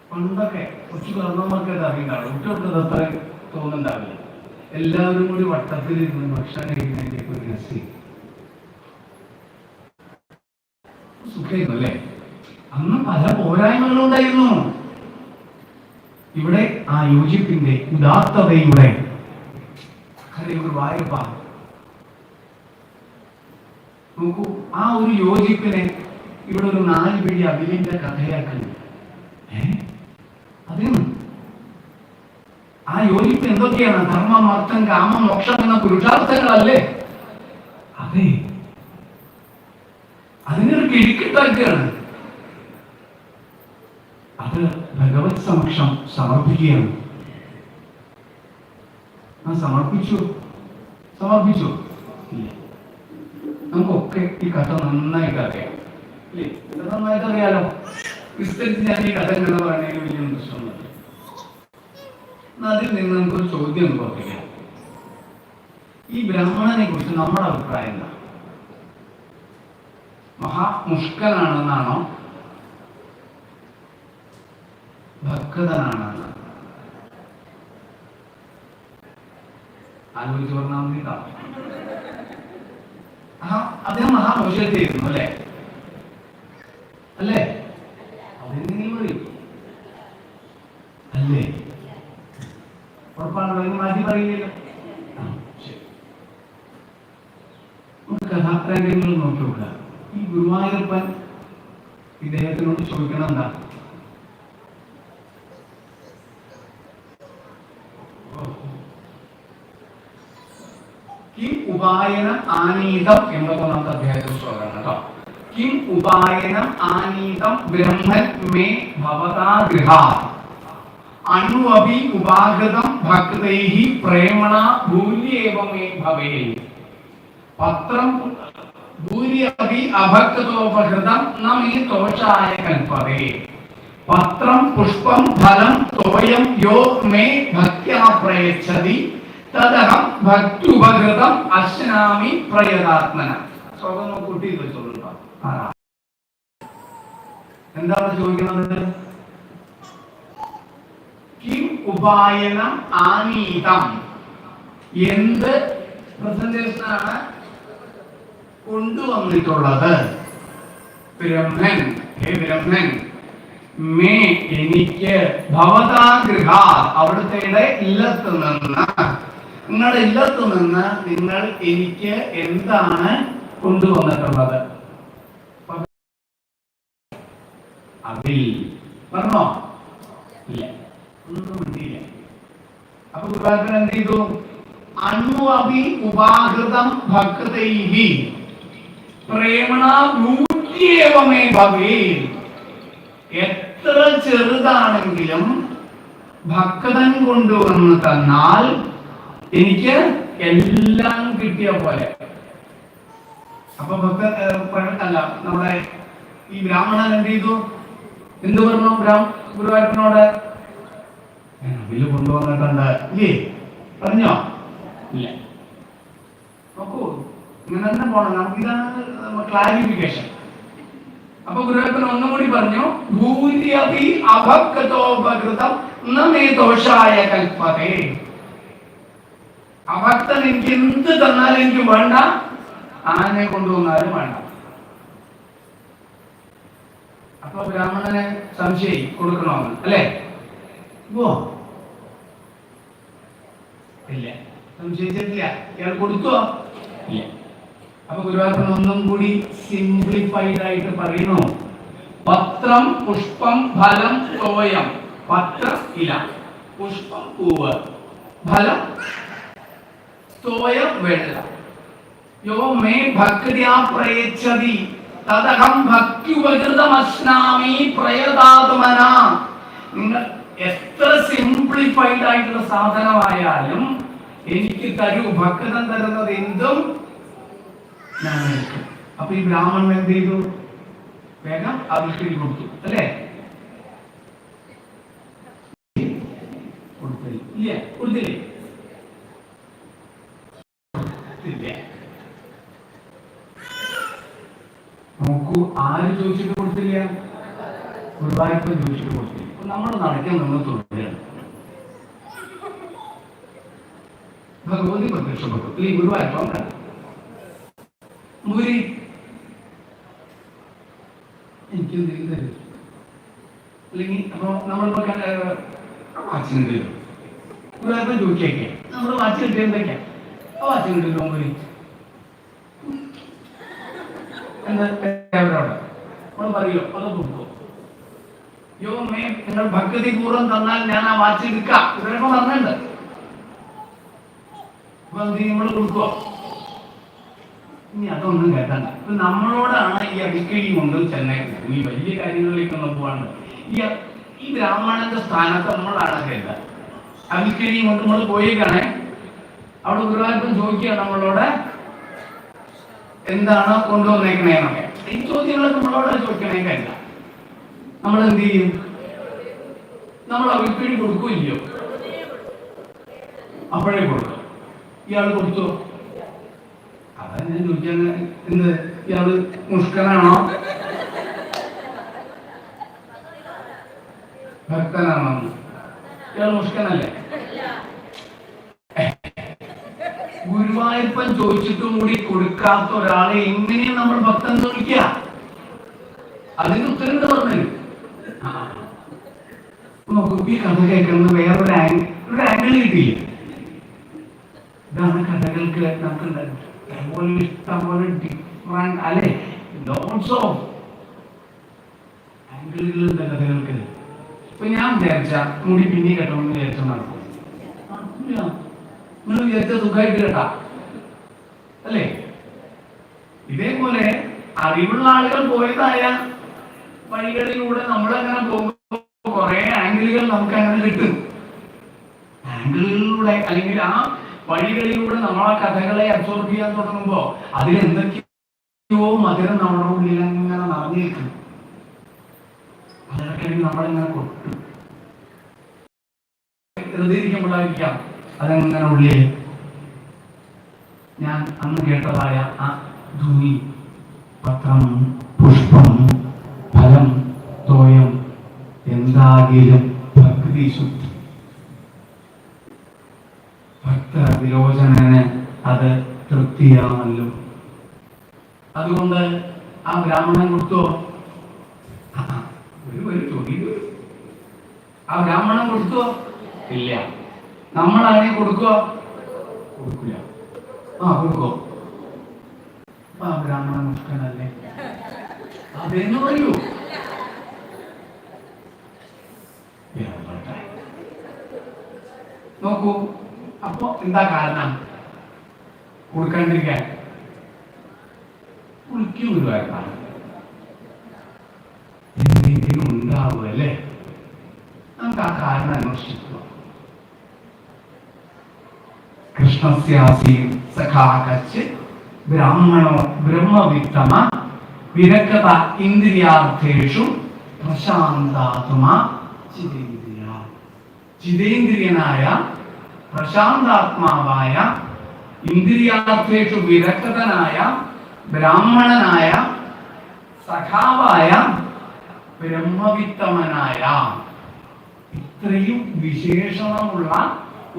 പണ്ടൊക്കെ കുറച്ച് കാരണന്മാർക്ക് അത് അറിയുന്നുണ്ടാവും. കുട്ടികൾക്ക് അത്ര തോന്നുന്നുണ്ടാവില്ല. എല്ലാവരും കൂടി വട്ടത്തിലിരുന്ന് ഭക്ഷണം കഴിക്കുന്നതിന്റെ ഒരു രസം സുഖമായിരുന്നു അല്ലേ. അന്ന് പല പോരായ്മകളും ഉണ്ടായിരുന്നു. ഇവിടെ ആ യോജിപ്പിന്റെ ഉദാത്തതയുടെ വായ്പ നോക്കൂ. ആ ഒരു യോജിപ്പിനെ ഇവിടെ ഒരു 4 പിടി അഭിനയിന്റെ കഥയാക്കുന്നു. അതിന് ആ യോജിപ്പ് എന്തൊക്കെയാണ്? ധർമ്മം, അർത്ഥം, കാമം, മോക്ഷം എന്ന പുരുഷാർത്ഥങ്ങളല്ലേ? അതെ, അതിനൊരു കിഴിക്കിട്ടാക്കുകയാണ്. അത് ഭഗവത് സമക്ഷം സമർപ്പിക്കുകയാണ്. സമർപ്പിച്ചു ഇല്ല. നമുക്കൊക്കെ ഈ കഥ നന്നായിട്ട് അറിയാം അല്ലേ. നന്നായിട്ട് അറിയാലോ. വിസ്തരിച്ച് ഞാൻ ഈ കഥ എന്ന് പറയുന്നതിന് വലിയ പ്രശ്നമൊന്നുമില്ല. അതിൽ നിന്ന് നമുക്കൊരു ചോദ്യം പുറത്തേക്കാം. ഈ ബ്രാഹ്മണനെ കുറിച്ച് നമ്മുടെ അഭിപ്രായം എന്താ? മഹാമുഷ്കനാണെന്നാണോ ഭക്തനാണെന്നാണോ? ആലോചിച്ച് പറഞ്ഞാൽ മതി. അദ്ദേഹം മഹാമോശമായിരുന്നു അല്ലേ? അല്ലേ? അതെന്തെങ്കിലും പറയും അല്ലേ? ഉറപ്പാണല്ലോ, അതിന് മാറ്റി പറയില്ലല്ലോ. കഥാപ്രേമങ്ങൾ നോക്കി നോക്കുക. ഈ ഗുരുവായൂരപ്പൻ ഇദ്ദേഹത്തിനോട് ചോദിക്കണം എന്താ? കിം ഉപായനം ആനീതം എന്നത് ഒന്നാമത്തെ അധ്യായത്തിൽ ശ്ലോകമാണ് കേട്ടോ. കിം ഉപായനം ആനീതം ബ്രഹ്മൻ മേ ഭവതാ ഗൃഹാത് അണുവപി ഉപാഗതം ഭക്തൈഹി പ്രേമണ ഭൂര്യേവ മേ ഭവേ പത്രം ഭൂര്യപി അഭക്തോപഹൃതം ന മേ ദോഷായ കൽപ്പതേ പത്രം പുഷ്പം ഫലം തോയം യോ മേ ഭക്ത്യാ പ്രയച്ഛതി തദഹം ഭക്ത്യുപഹൃതം അശ്നാമി പ്രയതാത്മന. ശ്ലോകം കൂട്ടി വെച്ചോളൂ. എന്താണ് ചോദിക്കുന്നത്? കിം ഉപായനം ആനീതം, എന്ത് പ്രസന്റേഷനാണ് കൊണ്ടുവന്നിട്ടുള്ളത്? ബ്രഹ്മൻ, ഹേ ബ്രഹ്മൻ, മേ എനിക്ക്, ഭവതാ ഗൃഹ അവിടുത്തെ ഇല്ലത്ത് നിന്ന്, നിങ്ങളുടെ ഇല്ലത്ത് നിന്ന് നിങ്ങൾ എനിക്ക് എന്താണ് കൊണ്ടുവന്നിട്ടുള്ളത്? അതിൽ പറഞ്ഞോ? ഇല്ല, ഒന്നും കിട്ടിയില്ല. അപ്പൊ ഗുരുവായൂരപ്പൻ എന്ത് ചെയ്തു? അണുവപി ഉപാകൃതം ഭക്തൈഹി പ്രേമണ ഭൂര്യേവമേ ഭവേ. എത്ര ചെറുതാണെങ്കിലും ഭക്തൻ കൊണ്ടുവന്ന് തന്നാൽ എനിക്ക് എല്ലാം കിട്ടിയ പോലെ. അപ്പൊ അല്ല, നമ്മുടെ ഈ ബ്രാഹ്മണൻ എന്ത് ചെയ്തു? എന്ത് പറഞ്ഞു ഗുരുവായൂരപ്പനോട്? ബില്ല് കൊണ്ടുവന്നിട്ടുണ്ട് ഇല്ലേ? പറഞ്ഞോ? ഇല്ല. നോക്കൂ, ഇങ്ങനെ തന്നെ പോണം. നമുക്കിതാണ് ക്ലാരിഫിക്കേഷൻ. അപ്പൊ ഗുരുവായൂരപ്പൻ ഒന്നും കൂടി പറഞ്ഞു, ഭൂര്യപി അഭക്തോപകൃതം ന മേ ദോഷായ കൽപ്പതേ. അഭക്തൻ എനിക്ക് എന്ത് തന്നാലും എനിക്ക് വേണ്ട, ആനെ കൊണ്ടുവന്നാലും വേണ്ട. അപ്പൊ ബ്രാഹ്മണനെ സംശയം കൊടുക്കണമെന്ന് അല്ലേ? ഇല്ല, സംശയിച്ചിട്ടില്ല. ഇയാൾ കൊടുത്തോ? ഇല്ല. അപ്പൊ ഗുരുവായൂരപ്പൻ ഒന്നും കൂടി സിംപ്ലിഫൈഡ് ആയിട്ട് പറയുന്നു, പത്രം പുഷ്പം ഫലം തോയം. പത്രം ഇല, പുഷ്പം പൂവ്, ഫലം തോയം വെള്ളം. യോ മേ ഭക്ത്യാ പ്രയച്ഛതി തദഹം ഭക്ത്യുപകൃതം അശ്നാമി പ്രയതാത്മന. നിങ്ങൾ എത്ര സിംപ്ലിഫൈഡ് ആയിട്ടുള്ള സാധനമായാലും എനിക്ക് തരൂ, ഭക്തൻ തരുന്നത് എന്തും ഞാൻ എടുക്കും. അപ്പൊ ഈ ബ്രാഹ്മണൻ എന്ത് ചെയ്തു? വേഗം അവിഷ്കരി കൊടുത്തു അല്ലേ? കൊടുത്തില്ല, കൊടുത്തില്ലേ? നോക്കൂ, ആര് ചോദിച്ചിട്ട് കൊടുത്തില്ല? ഗുരുവായൂരപ്പൻ ചോദിച്ചിട്ട് കൊടുത്തില്ല. നമ്മൾ നടക്കാൻ നിന്ന് തുടരുകയാണ്. ഭഗവതി പ്രത്യക്ഷപ്പെട്ടു. ഈ ഗുരുവായൂരപ്പൻ മുരി എനിക്ക് തരും അല്ലെങ്കിൽ അപ്പൊ നമ്മളിപ്പോ വാച്ചിന് തരും. ഗുരുവായൂരപ്പൻ ചോദിച്ചേക്കെ നമ്മൾ വാച്ച് കിട്ടിയ എന്തൊക്കെയാ? ആ വാച്ച് കിട്ടില്ലോ മുരി എന്താവരോട് നമ്മൾ പറയോ? അത് കൊടുക്കോ? യോ മേ നിങ്ങൾ ഭക്തി പൂർവ്വം തന്നാൽ ഞാൻ ആ വാച്ച് എടുക്കാം. ഇവരൊക്കെ പറഞ്ഞിട്ടുണ്ട്. അപ്പൊ എന്ത് നമ്മൾ കൊടുക്കുവോ? ഇനി അതൊന്നും കേട്ടണ്ട. ഇപ്പൊ നമ്മളോടാണ് ഈ അടിക്കടി കൊണ്ട് ചെന്നൈ ഈ വലിയ കാര്യങ്ങളിലേക്കൊന്നും പോകാണ്ട്. ഈ ബ്രാഹ്മണന്റെ സ്ഥാനത്ത് നമ്മളാണ് കേട്ട അടിക്കടി കൊണ്ട് നമ്മൾ പോയേക്കാണേ. അവിടെ ഗുരുവായൂരപ്പൻ ചോദിക്കുക നമ്മളോട് എന്താണ് കൊണ്ടുവന്നേക്കണേന്നൊക്കെ. ഈ ചോദ്യങ്ങളൊക്കെ നമ്മളോട് ചോദിക്കണേ കഴിയില്ല. നമ്മൾ എന്ത് ചെയ്യും? നമ്മൾ അവിക്കടി കൊടുക്കില്ലയോ? അപ്പോഴേ കൊടുക്കും. ഇയാൾ കൊടുത്തോ? അതാ ഞാൻ ചോദിക്കാൻ. എന്ത് ഇയാള് മുഷ്കനാണോ ഭക്തനാണോ? ഇയാൾ മുഷ്കനല്ലേ? ഗുരുവായൂരപ്പൻ ചോദിച്ചിട്ടും കൂടി കൊടുക്കാത്ത ഒരാളെ എങ്ങനെയും നമ്മൾ ഭക്തൻ ചോദിക്കുക? അതിന് ഉത്തരം പറഞ്ഞു. നോക്കൂ, ഈ കഥ കേൾക്കുന്നത് വേറൊരു ആംഗിൾ കിട്ടിയില്ല. ഇതാണ് കഥകൾക്ക് നമുക്ക് ഇഷ്ടംപോലെ ഡിഫറെന്റ് അല്ലെ, ലോട്ട്സ് ഓഫ് ആംഗിളുകളുണ്ട് കഥകൾക്ക്. ഇപ്പൊ ഞാൻ വിചാരിച്ച മുടി പിന്നെ കേട്ടോന്ന് വിചാരിച്ച നടക്കും. നിങ്ങൾ വിചാരിച്ച സുഖമായിട്ട് കേട്ടാ അല്ലേ? ഇതേപോലെ അറിവുള്ള ആളുകൾ പോയതായ വഴികളിലൂടെ നമ്മളങ്ങനെ പോകുമ്പോൾ കുറെ ആംഗിളുകൾ നമുക്ക് അങ്ങനെ കിട്ടും. ആംഗിളുകളിലൂടെ അല്ലെങ്കിൽ ആ വഴികളിലൂടെ നമ്മൾ ആ കഥകളെ അബ്സോർബ് ചെയ്യാൻ തുടങ്ങുമ്പോൾ അതിലെന്തൊക്കെയോ മധുരം നമ്മുടെ ഉള്ളിൽ അങ്ങനെ നിറഞ്ഞേക്കും. അതിനൊക്കെ നമ്മളിങ്ങനെ കൊട്ടും. ഹൃദയിരിക്കുമ്പോഴായിരിക്കാം അതെങ്ങനെ ഉള്ളിൽ. ഞാൻ അന്ന് കേട്ടതായ ആ ധ്വനി, പത്രം, പുഷ്പം, ഫലം, തോയം, എന്താകിലും ഭക്തി ശുദ്ധി. ഭക്ത വിലോചനന് അത് തൃപ്തിയാണല്ലോ. അതുകൊണ്ട് ആ ബ്രാഹ്മണൻ കൊടുത്തോ? ഒരു ചോദ്യം. ആ ബ്രാഹ്മണൻ കൊടുത്തോ? ഇല്ല. നമ്മൾ ആരെയും കൊടുക്കോ? കൊടുക്കില്ല. കൊടുക്കോ? ആ ബ്രാഹ്മണൻ മുഷ്കനല്ലേ അതെന്ന് പറയൂ. നോക്കൂ, അപ്പൊ എന്താ കാരണം കൊടുക്കാണ്ടിരിക്കാൻ? കുളിക്കും ഒരു കാരണം എന്തെങ്കിലും ഉണ്ടാവുക അല്ലേ? നമുക്ക് ആ കാരണം അന്വേഷിക്കുക. കൃഷ്ണസ്യാസി സഖാ കശ്ചിത് ബ്രാഹ്മണോ ബ്രഹ്മവിത്തമ വിരക്തത ഇന്ദ്രിയാർത്ഥേഷു പ്രശാന്താത്മാ ചിതേന്ദ്രിയ. ചിതേന്ദ്രിയനായ പ്രശാന്താത്മാവായ ഇന്ദ്രിയാർത്ഥേഷു വിരക്തനായ ബ്രാഹ്മണനായ സഖാവായ ബ്രഹ്മവിത്തമനായ ഇത്രയും വിശേഷണമുള്ള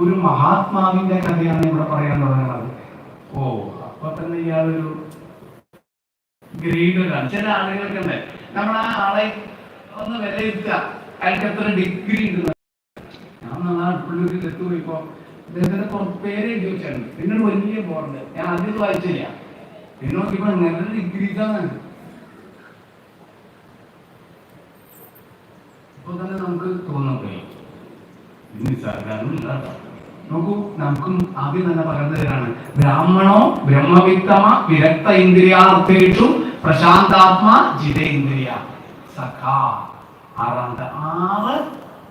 ഒരു മഹാത്മാവിന്റെ കഥയാണ് ഇവിടെ പറയാൻ തുടങ്ങുന്നത്. അപ്പൊ തന്നെ ഇയാളൊരു ഗ്രേഡാണ്. ചില ആളുകൾക്കുണ്ട്, നമ്മൾ ആ ആളെ ഒന്ന് വിലയിരുത്തുക, അയാൾക്ക് എത്ര ഡിഗ്രി ഉണ്ട്. ഞാൻ നാട്ടിലൊരു തെറ്റ് പോയിപ്പോ അദ്ദേഹത്തിന്റെ പേര് എഴുതി വെച്ചാണ്. പിന്നൊരു വലിയ ബോർഡ്, ഞാൻ ആദ്യം വായിച്ചില്ല. പിന്നെ നോക്കിയപ്പോ നല്ല ഡിഗ്രീസാണ്. ഇപ്പൊ തന്നെ നമുക്ക് തോന്നുന്നു നോക്കൂ, നമുക്കും ആദ്യം തന്നെ പറയുന്നതാണ് ബ്രാഹ്മണോ ബ്രഹ്മവിത്തമ വിരക്ത ഇന്ദ്രിയാർത്ഥേഷു പ്രശാന്താത്മാ ജിതേന്ദ്രിയ സഖാ. ആറാമത്തെ 6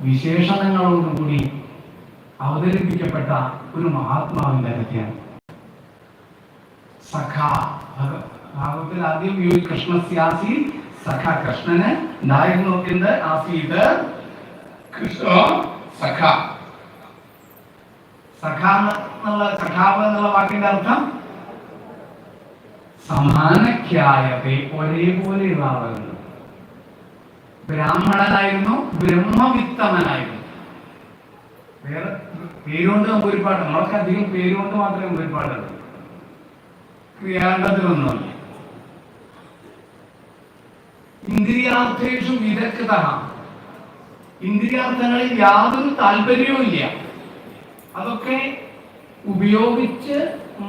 വിശേഷണങ്ങളോടുകൂടി അവതരിപ്പിക്കപ്പെട്ട ഒരു മഹാത്മാവിന്റെ കഥയാണ് സഖാ. ഭാഗവത്തിൽ ആദ്യം കൃഷ്ണസ്യാസി സഖ. കൃഷ്ണന് ഉണ്ടായിരുന്നു എന്ത്? ആസീത് കൃഷ്ണ സഖ. സഖാവ് എന്നുള്ള വാക്കിന്റെ അർത്ഥം സമാനഖ്യായത്തെ, ഒരേപോലെയുള്ള ആളുകൾ. ബ്രാഹ്മണനായിരുന്നു, ബ്രഹ്മവിത്തമനായിരുന്നു. വേറെ പേരുകൊണ്ട് നമുക്ക് ഒരുപാട്, നമ്മളൊക്കെ അധികം പേരുകൊണ്ട് മാത്രമേ നമുക്ക് ഒരുപാടുള്ളൂ, ക്രിയാണ്ടത്തിലൊന്നുമല്ല. ഇന്ദ്രിയാർത്ഥേഷു വിദഗ്ധ. ഇന്ദ്രിയാർത്ഥങ്ങളിൽ യാതൊരു താല്പര്യവും ഇല്ല, അതൊക്കെ ഉപയോഗിച്ച്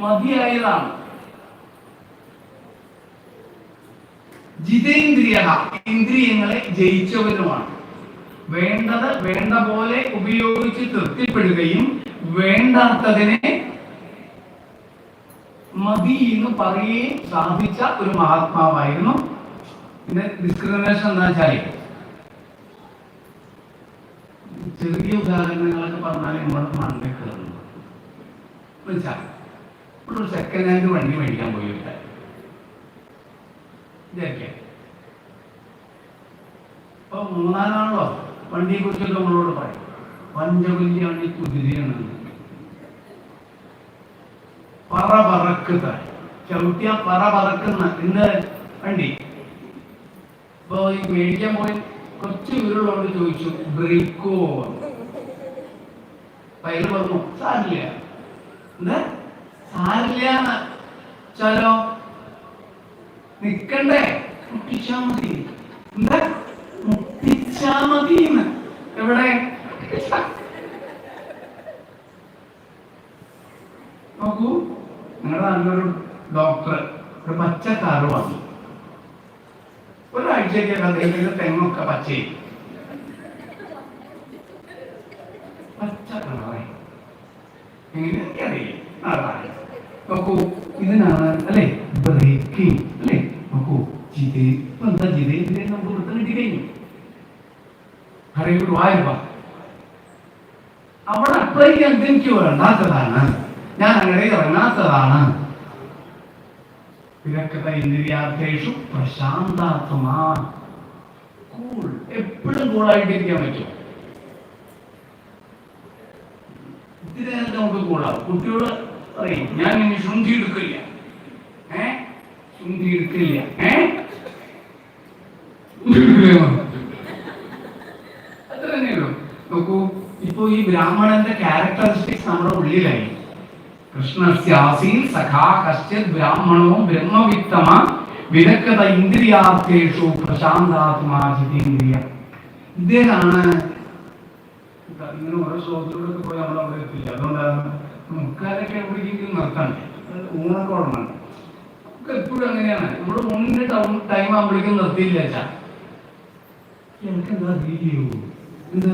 മതിയായതാണ്. ജിതേന്ദ്രിയ, ഇന്ദ്രിയങ്ങളെ ജയിച്ചവരുമാണ്. വേണ്ടത് വേണ്ട പോലെ ഉപയോഗിച്ച് തൃപ്തിപ്പെടുകയും വേണ്ടാത്തതിനെ മതി എന്ന് പറയുകയും സാധിച്ച ഒരു മഹാത്മാവായിരുന്നു. പിന്നെ ഡിസ്ക്രിമിനേഷൻ എന്താ വെച്ചാൽ ചെറിയ ഉദാഹരണങ്ങളൊക്കെ പറഞ്ഞാൽ നമ്മുടെ മണ്ടേ കയറുന്നു. വെച്ചാൽ ഒരു സെക്കൻഡ് ഹാൻഡ് വണ്ടി മേടിക്കാൻ പോയിട്ട് വിചാരിക്കാം, ഇപ്പൊ 3-നാണല്ലോ വണ്ടിയെ കുറിച്ചൊക്കെ നമ്മളോട് പറയും. പഞ്ചകുല്യാണ് ഈ കുതിരയാണ്, പറ പറക്കുന്ന ചവിട്ടിയ പറ പറക്കുന്ന എന്ത് വണ്ടി. ഇപ്പൊ ഈ മേടിക്കാൻ പോയി കുറച്ച് വീടുകളോട് ചോദിച്ചു ബ്രേക്കോ. പയ്യൽ പറഞ്ഞു സാരില്ല. എന്താ സാരില്ല ചലോ നിക്കണ്ടേ, മുട്ടിച്ചാ മതി. എന്താ മുട്ടിച്ചാ മതി. എവിടെ നോക്കൂ, നിങ്ങളുടെ നല്ലൊരു ഡോക്ടർ ഒരു പച്ച കാറ് വാങ്ങി. ഒരാഴ്ചയ്ക്ക് അദ്ദേഹത്തിന്റെ തെങ്ങൊക്കെ പച്ചയായി, പച്ച കളറായി. എങ്ങനെ എനിക്കറിയില്ല. നോക്കൂ, ഇതിനാണ് അല്ലെ ബ്രേക്കിംഗ് അല്ലെ. നോക്കൂ, ഇപ്പൊ എന്താ ജിതേന്ദ്രൻ നമുക്ക് വൃത്തം കിട്ടി കഴിഞ്ഞു. അറിയൂർ വായ്പ അവിടെ അപ്ലൈ ചെയ്യാൻ എനിക്ക് വേണ്ടാത്തതാണ്, ഞാൻ അങ്ങനെ ഇറങ്ങാത്തതാണ്. വിരക്ത ഇന്ദ്രിയാർത്ഥേഷു പ്രശാന്താത്മാ. കൂൾ, എപ്പോഴും കൂളായിട്ടിരിക്കാൻ പറ്റും. ഇത്തിരി നേരത്തെ നമുക്ക് കൂളാവും. കുട്ടിയോട് പറയും ഞാൻ ഇനി ശുദ്ധി എടുക്കില്ല, ശുദ്ധി എടുക്കില്ല, അത്ര തന്നെയുള്ളൂ. നോക്കൂ, ഇപ്പൊ ഈ ബ്രാഹ്മണന്റെ ക്യാരക്ടറിസ്റ്റിക്സ് നമ്മുടെ ഉള്ളിലായി. കൃഷ്ണസ്യാസീ സഖാ കശ്ചിത് ബ്രാഹ്മണോ ബ്രഹ്മവിത്തമ വിരക്ത ഇന്ദ്രിയാർത്ഥേഷു പ്രശാന്താത്മാ ജിതേന്ദ്രിയ. ഇദ്ദേഹമാണ് ഇങ്ങനെ ഓരോ ശ്ലോകത്തിലൂടെ പോയി നമ്മൾ അവിടെ എത്തില്ല. അതുകൊണ്ടാണ് മുക്കാലൊക്കെ എവിടേക്കെങ്കിലും നിർത്തണ്ടേ, ഊണൊക്കെ ഓടണം. നമുക്ക് എപ്പോഴും അങ്ങനെയാണ്. നമ്മുടെ ഊണിന്റെ ടൈം ആകുമ്പോഴേക്കും നിർത്തിയില്ല വെച്ചാ എനിക്ക് എന്താ ചെയ്യൂ, ഇത്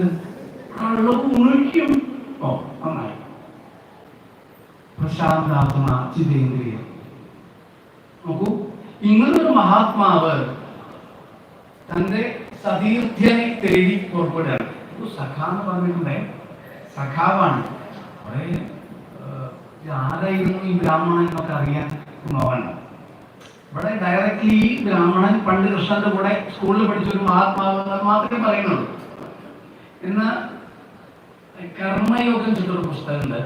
ആളുകളൊക്കെ ഊണിക്കും. ഓ നന്നായി. പ്രശാന്താത്മ ജിതേന്ദ്രിയ. നോക്കൂ, ഇങ്ങനൊരു മഹാത്മാവ് തന്റെ സതീർത്ഥ്യനെ തേടി പുറപ്പെടുകയാണ്. സഖാന്ന് പറഞ്ഞിട്ടുണ്ടേ, സഖാവാണ്. ആരായിരുന്നു ഈ ബ്രാഹ്മണൻ എന്നൊക്കെ അറിയാൻ നോക്കണ്ട. ഇവിടെ ഡയറക്റ്റ്ലി ഈ ബ്രാഹ്മണൻ പണ്ട് കൃഷ്ണന്റെ കൂടെ സ്കൂളിൽ പഠിച്ചൊരു മഹാത്മാവ് മാത്രമേ പറയുന്നുള്ളൂ. ഇന്ന് കർമ്മയോഗം ചുറ്റൊരു പുസ്തകമുണ്ട്.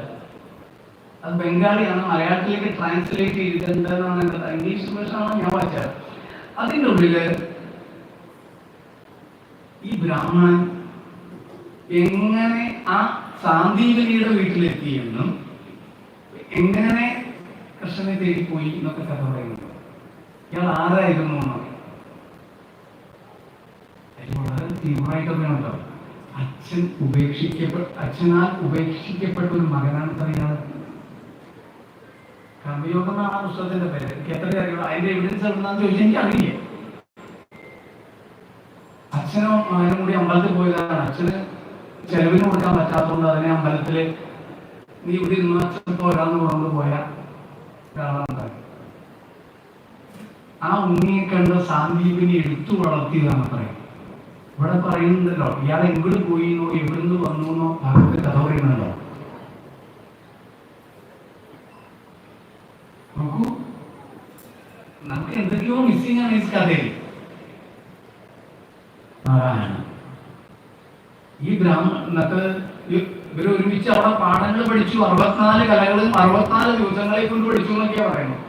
അത് ബംഗാളിയാണ്, മലയാളത്തിലേക്ക് ട്രാൻസ്ലേറ്റ് ചെയ്തിട്ടുണ്ടെന്നാണ് എൻ്റെ ഇംഗ്ലീഷ് വേർഷനാണ് ഞാൻ വായിച്ചത്. അതിൻ്റെ ഉള്ളില് ഈ ബ്രാഹ്മണൻ എങ്ങനെ ആ സാന്ദീപനിയുടെ വീട്ടിലെത്തിയെന്നും എങ്ങനെ കൃഷ്ണനെ തേടിപ്പോയി എന്നൊക്കെ കഥ പറയുന്നുണ്ട്. ഇയാൾ ആരായിരുന്നു എന്നൊക്കെ വളരെ തീവ്രമായിട്ടൊക്കെ ഉണ്ടോ. അച്ഛനാൽ ഉപേക്ഷിക്കപ്പെട്ട ഒരു മകനാണ് പറയാറ്. കർമ്മയോഗം എന്നാണ് ആ പുസ്തകത്തിന്റെ പേര്. എനിക്ക് എത്ര അറിയുള്ളൂ. അതിന്റെ എവിഡൻസ് എവിടുന്നാന്ന് ചോദിച്ചാൽ എനിക്ക് അറിയില്ല. അച്ഛനും മകനും കൂടി അമ്പലത്തിൽ പോയതാണ്. അച്ഛന് ചെലവിന് കൊടുക്കാൻ പറ്റാത്തതുകൊണ്ട് അതിനെ അമ്പലത്തില് നീ ഇവിടെ ഇന്ന് അച്ഛൻ പോരാന്ന് പറഞ്ഞു പോയ ഒരാളാണ്. ആ ഉണ്ണിയെ കണ്ട് സാന്ദീപിനെ എടുത്തു വളർത്തിയതാണ് പറയാം. ഇവിടെ പറയുന്നുണ്ടല്ലോ ഇയാൾ എങ്ങോട്ട് പോയിന്നോ എവിടുന്ന് വന്നോ അവർക്ക് കഥ പറയുന്നുണ്ടോ. നോക്കൂ, നമുക്ക് എന്തൊക്കെയോ മിസ്സിംഗ് ആണ് ഈ കഥയിൽ. നാരായണ ഈ ബ്രാഹ്മണത്ത് ഇവര് ഒരുമിച്ച് അവിടെ പാഠങ്ങൾ പഠിച്ചു. 64 കലകളും 64 ദിവസങ്ങളെ കൊണ്ട് പഠിച്ചു എന്നൊക്കെയാ പറയുന്നത്.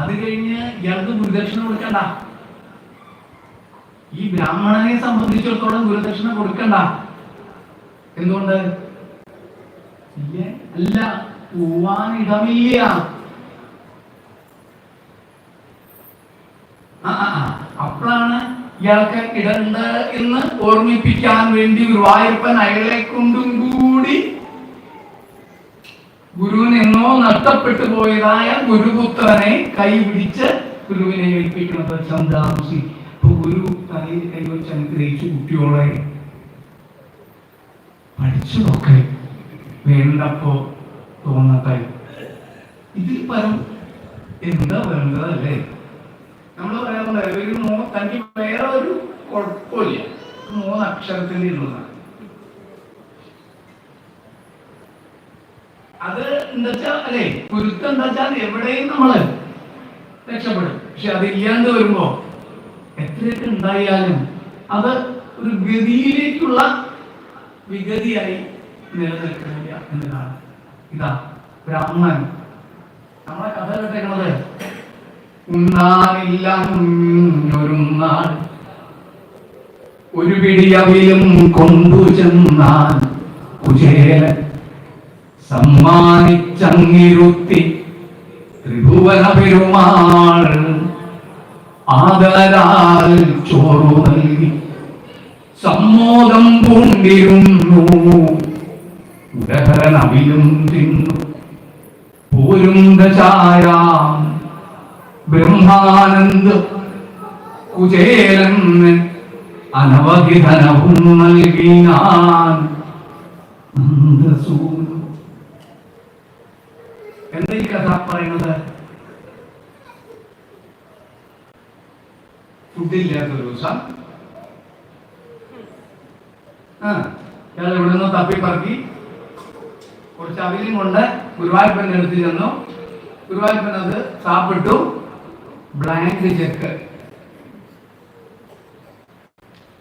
അത് കഴിഞ്ഞ് ഇയാൾക്ക് ഗുരുദക്ഷിണ കൊടുക്കണ്ട. ഈ ബ്രാഹ്മണനെ സംബന്ധിച്ചിടത്തോളം ഗുരുദക്ഷിണ കൊടുക്കണ്ട. എന്തുകൊണ്ട്? അല്ല, പോവാനിടമില്ല. അപ്പോഴാണ് ഇയാൾക്ക് ഇടണ്ട് എന്ന് ഓർമ്മിപ്പിക്കാൻ വേണ്ടി ഗുരുവായൂരപ്പൻ അയാളെ കൊണ്ടും കൂടി ഗുരുവിന് എന്നോ നഷ്ടപ്പെട്ടു പോയതായ ഗുരുപുത്രനെ കൈ പിടിച്ച് ഗുരുവിനെ ഏൽപ്പിക്കുന്നത് ചന്ദാംസി. ഗുരു തലയിൽ കൈവച്ച് അനുഗ്രഹിച്ചു കുട്ടിയോളെ പഠിച്ചതൊക്കെ വേണ്ടപ്പോ തോന്നട്ടെ. ഇതിൽ പരം എന്താ വേണ്ടതല്ലേ? നമ്മൾ പറയാറുണ്ട് തനിക്ക് വേറെ ഒരു കുഴപ്പമില്ല, 3 അക്ഷരത്തിന്റെ ഉള്ളതാണ്. അത് എന്താ വെച്ചാൽ അല്ലെ, ഗുരുത്വം എന്താ വെച്ചാൽ എവിടെയും നമ്മള് രക്ഷപ്പെടും. പക്ഷെ അതില്ലാണ്ട് വരുമ്പോ എത്രയൊക്കെ ഉണ്ടായാലും അത് ഒരു ഗതിയിലേക്കുള്ള വിഗതിയായി നിലനിൽക്കുന്നില്ല എന്നതാണ്. ഇതാ ബ്രാഹ്മണൻ നമ്മളെ കഥ കേട്ടേക്കണത്. ഉണ്ണാനില്ല ഒരുന്നാൾ ഒരു പിടിയവിലും കൊണ്ടു ചെന്നാൽ കുചേലൻ സമ്മാനിച്ചങ്ങിരുത്തി ത്രിഭുവന പെരുമാൾ ആദരാൽ ചോറു നൽകി സമ്മോദം പൂണ്ടിരുന്നു. ഉദഹരനവിലും തിന്നു പൂരുന്തചായാം ബ്രഹ്മാനന്ദ കുചേലൻ അനവധി ധനവും നൽകിനാൻ. എന്താ ഈ കഥ പറയുന്നത്? ഫുഡില്ലാത്തൊരു ദിവസം ഇയാൾ ഇവിടെ നിന്ന് തപ്പിപ്പറക്കി കുറച്ച് അവിലും കൊണ്ട് ഗുരുവായൂരപ്പൻ്റെ അടുത്ത് ചെന്നു. ഗുരുവായൂരപ്പൻ അത് സാപ്പിട്ടു. ബ്ലാങ്ക് ചെക്ക്,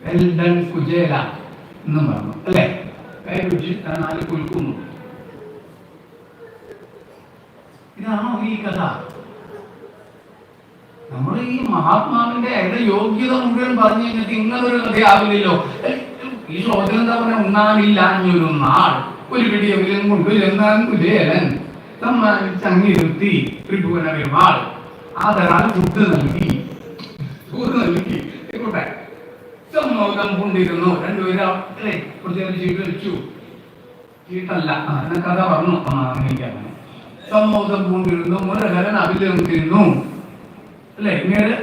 വെൽ ഡൺ കുചേല എന്നും പറഞ്ഞു അല്ലേ? കൈ പിടിച്ച് 4 കുലുക്കുന്നു. ഇതാണോ ഈ കഥ? നമ്മൾ ഈ മഹാത്മാവിന്റെ യോഗ്യത മുഴുവൻ പറഞ്ഞു കഴിഞ്ഞിട്ട് ഇങ്ങനൊരു കഥയാവില്ലല്ലോ. ഈ ശ്ലോകത്തിൽ എന്താ പറയാ? ഉണ്ണാനില്ലാഞ്ഞൊരു നാൾ ഒരു പിടിയെങ്കിലും കൊണ്ട് ചെന്നാൻ കുചേലൻ സമ്മാനിച്ചങ്ങിരുത്തി ത്രിഭുവന പെരുമാൾ ആദരാൽ ഫുഡ് നൽകി, ചോറ് നൽകി. ആയിക്കോട്ടെ, സമ്മോദം കൊണ്ടിരുന്നു. രണ്ടുപേരും അല്ലേ കുറച്ച് ചീട്ട് വെച്ചു. ചീട്ടല്ല, എന്നെ കഥ പറഞ്ഞു. എനിക്കങ്ങനെ സമ്മോദം കൊണ്ടിരുന്നു. മുരഹരൻ അവിലിരുന്നു അല്ലേ? ഇങ്ങനെ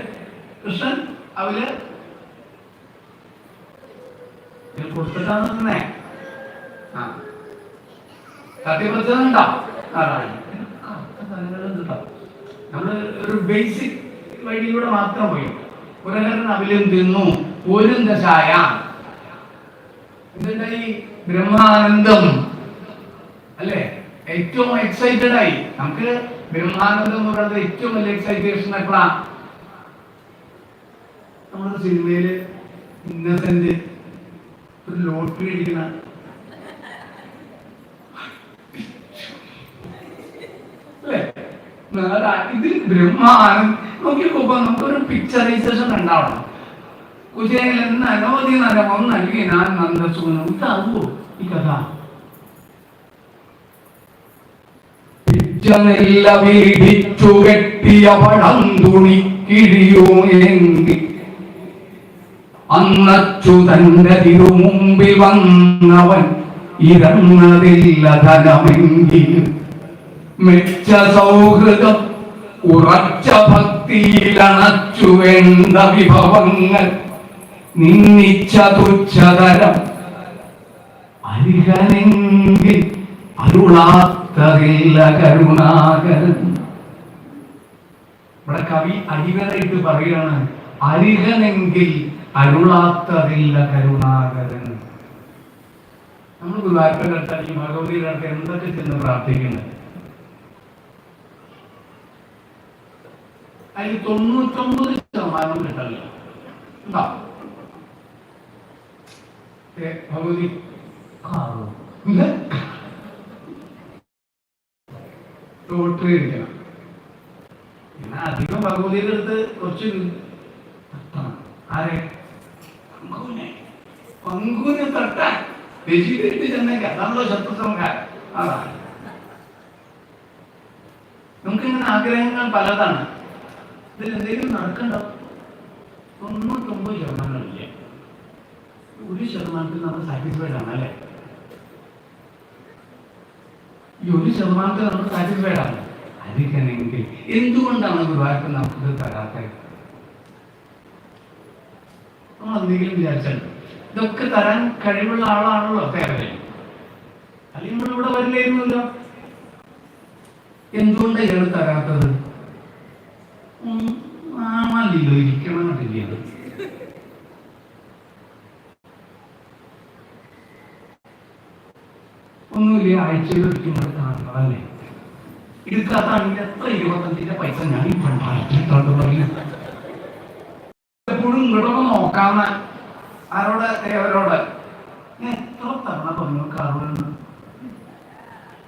കൃഷ്ണൻ അവല് കൊടുത്തിട്ടാണ് തന്നെ സത്യപ്രചനുണ്ടോ? നമ്മള് ഒരു ബേസിക് വഴിയിലൂടെ മാത്രം പോയി. മുരഹരൻ അവിലും തിന്നു പോരും ദശായ. എന്തുണ്ടായി? ബ്രഹ്മാനന്ദം അല്ലേ? ഏറ്റവും എക്സൈറ്റഡ് ആയി. നമുക്ക് ബ്രഹ്മാനന്ദം എന്ന് പറയുന്നത് ഏറ്റവും വലിയ എക്സൈറ്റേഷൻ എപ്പോഴാണ്? നമ്മുടെ സിനിമയില് ഇന്നസെന്റ് ഒരു ലോട്ടറി അടിക്കുന്ന അല്ലേ? ഇതിൽ ബ്രഹ്മാനന്ദം നോക്കിയപ്പോ നമുക്കൊരു പിക്ചറൈസേഷൻ ഉണ്ടാവണം. കുചേലൻ അനവധി നരമം നൽകി ഞാൻ നന്ദസൂനം. ഇതാവോ ഈ കഥ? വീടിച്ചു കെട്ടിയ പഴം തുണി കിഴിയോ എങ്കി അന്നച്ചു തന്റെ തിരുമുമ്പിൽ വന്നവൻ ഇറങ്ങതില്ല ധനമെങ്കിലും മെച്ച സൗഹൃദം ഉറച്ച ഭക്തിയിലണച്ചു വേണ്ട വിഭവങ്ങൾ നിന്നിച്ച തുച്ഛതരം അരികനെങ്കിൽ അരുളാത്തതില്ല കരുണാകരൻ. ഇവിടെ കവി അടിവരായിട്ട് പറയുകയാണ്, അരികനെങ്കിൽ അരുളാത്തതില്ല കരുണാകരൻ. നമ്മൾ ഗുരുവായൂരപ്പൻ്റെ അടുത്ത് അല്ലെങ്കിൽ ഭഗവതിയുടെ അടുത്ത് എന്തൊക്കെ ചെന്ന് പ്രാർത്ഥിക്കുന്നത്? അതിൽ 99% കിട്ടല്ല. എന്താ ഭഗവതി ലോട്ടറി അടിക്കണം. പിന്നെ അധികം ഭഗവതിയുടെ അടുത്ത് കുറച്ച് ആരെ പങ്കുവിനെ തട്ടാൻ രചിയിട്ട് ചെന്നേക്ക. അതാണല്ലോ ശത്രുസംഹാരം. അതാണ് നമുക്കിങ്ങനെ ആഗ്രഹങ്ങൾ പലതാണ്. ഇതിൽ എന്തെങ്കിലും നടക്കണ്ടോ? 99% ഇല്ല. 1% നമ്മൾ സാറ്റിസ്ഫൈഡ് ആണ് അല്ലേ? ഈ 1% നമ്മൾ സാറ്റിസ്ഫൈഡ് ആണ്. അധികമെങ്കിൽ എന്തുകൊണ്ടാണ് ഗുരുവായൂരപ്പൻ നമുക്കിത് തരാത്തത്? നമ്മൾ എന്തെങ്കിലും വിചാരിച്ചാൽ ഇതൊക്കെ തരാൻ കഴിവുള്ള ആളാണല്ലോ തേവരെ. അല്ലെങ്കിൽ നമ്മളിവിടെ വരില്ലായിരുന്നല്ലോ. എന്തുകൊണ്ടാണ് ഇയാൾ തരാത്തത്? ആണല്ലോ, ഇരിക്കണമെന്നില്ല. ഒന്നുമില്ല, ആഴ്ചയിൽ ഒരിക്കലും കാണുന്നതല്ലേ? എടുക്കാത്താണെങ്കിൽ എത്ര 25 പൈസ ഞാൻ ഇപ്പോഴും പറയും. എപ്പോഴും ഇങ്ങോട്ടൊക്കെ നോക്കാന്ന് ആരോട്? അവരോട് എത്ര തവണ പറഞ്ഞു കാറുണ്ട്.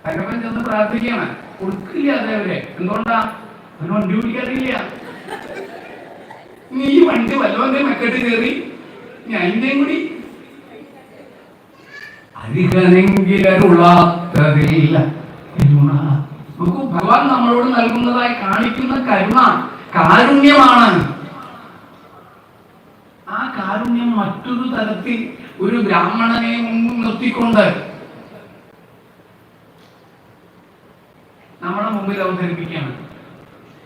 അതിനൊപ്പം ചെന്ന് പ്രാർത്ഥിക്കാണ്. കൊടുക്കില്ല അതേവരെ. എന്തുകൊണ്ടാ? അവന് വണ്ടി പിടിക്കാറില്ല. നീ വണ്ടി വല്ലവന്റെ മെക്കെട്ട് കയറി ഞാനിന്റെയും കൂടി അരികനെങ്കിലരുളാത്തതില്ല കരുണ. നോക്കൂ, ഭഗവാൻ നമ്മളോട് നൽകുന്നതായി കാണിക്കുന്ന കരുണ കാരുണ്യമാണ്. ആ കാരുണ്യം മറ്റൊരു തരത്തിൽ ഒരു ബ്രാഹ്മണനെ മുമ്പ് നിർത്തിക്കൊണ്ട് നമ്മുടെ മുമ്പിൽ അവതരിപ്പിക്കുകയാണ്.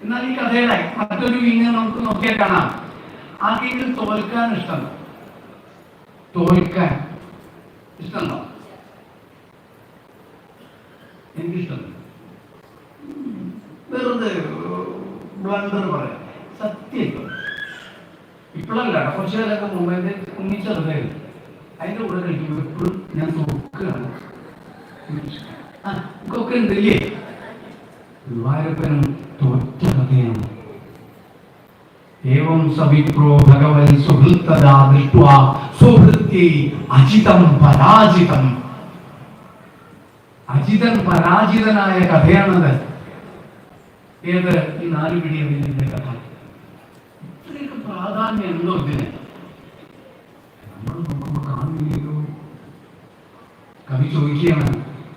എന്നാൽ ഈ കഥയുടെ മറ്റൊരു വിങ് നമുക്ക് നോക്കിയാൽ കാണാം. ആർക്കെങ്കിലും തോൽക്കാൻ ഇഷ്ടമുണ്ടോ? തോൽക്കാൻ ഇഷ്ടമുണ്ടോ? എനിക്കിഷ്ടമുണ്ട്. ബ്ലണ്ടർ പറയാം, സത്യം. ഇപ്പോഴല്ല, കുറച്ചു കാലമൊക്കെ മുമ്പ് എൻ്റെ കുഞ്ഞി ചെറുതായിരുന്നു. അതിൻ്റെ കൂടെ കഴിക്കുമ്പോൾ എപ്പോഴും ഞാൻ നോക്കുകയാണ്, ഒക്കെ ഉണ്ടല്ലേ. ഗുരുവായൂരപ്പനും തോറ്റ കഥയാണ്. ഏവം സവിപ്രോ ഭഗവൻ സുഹൃത്തദാ ദൃഷ്ട്വാ സുഹൃത്യൈ അജിതം പരാജിതം. അജിതൻ പരാജിതനായ കഥയാണത്. ഏത്? ഈ 4 പിടിയുടെ കഥ. ഇത്രയൊക്കെ പ്രാധാന്യം ഉണ്ടോ ഇതിന്? നമ്മൾ നോക്കുമ്പോൾ കാണുന്നില്ലല്ലോ. കവി ചോദിക്കുകയാണ്,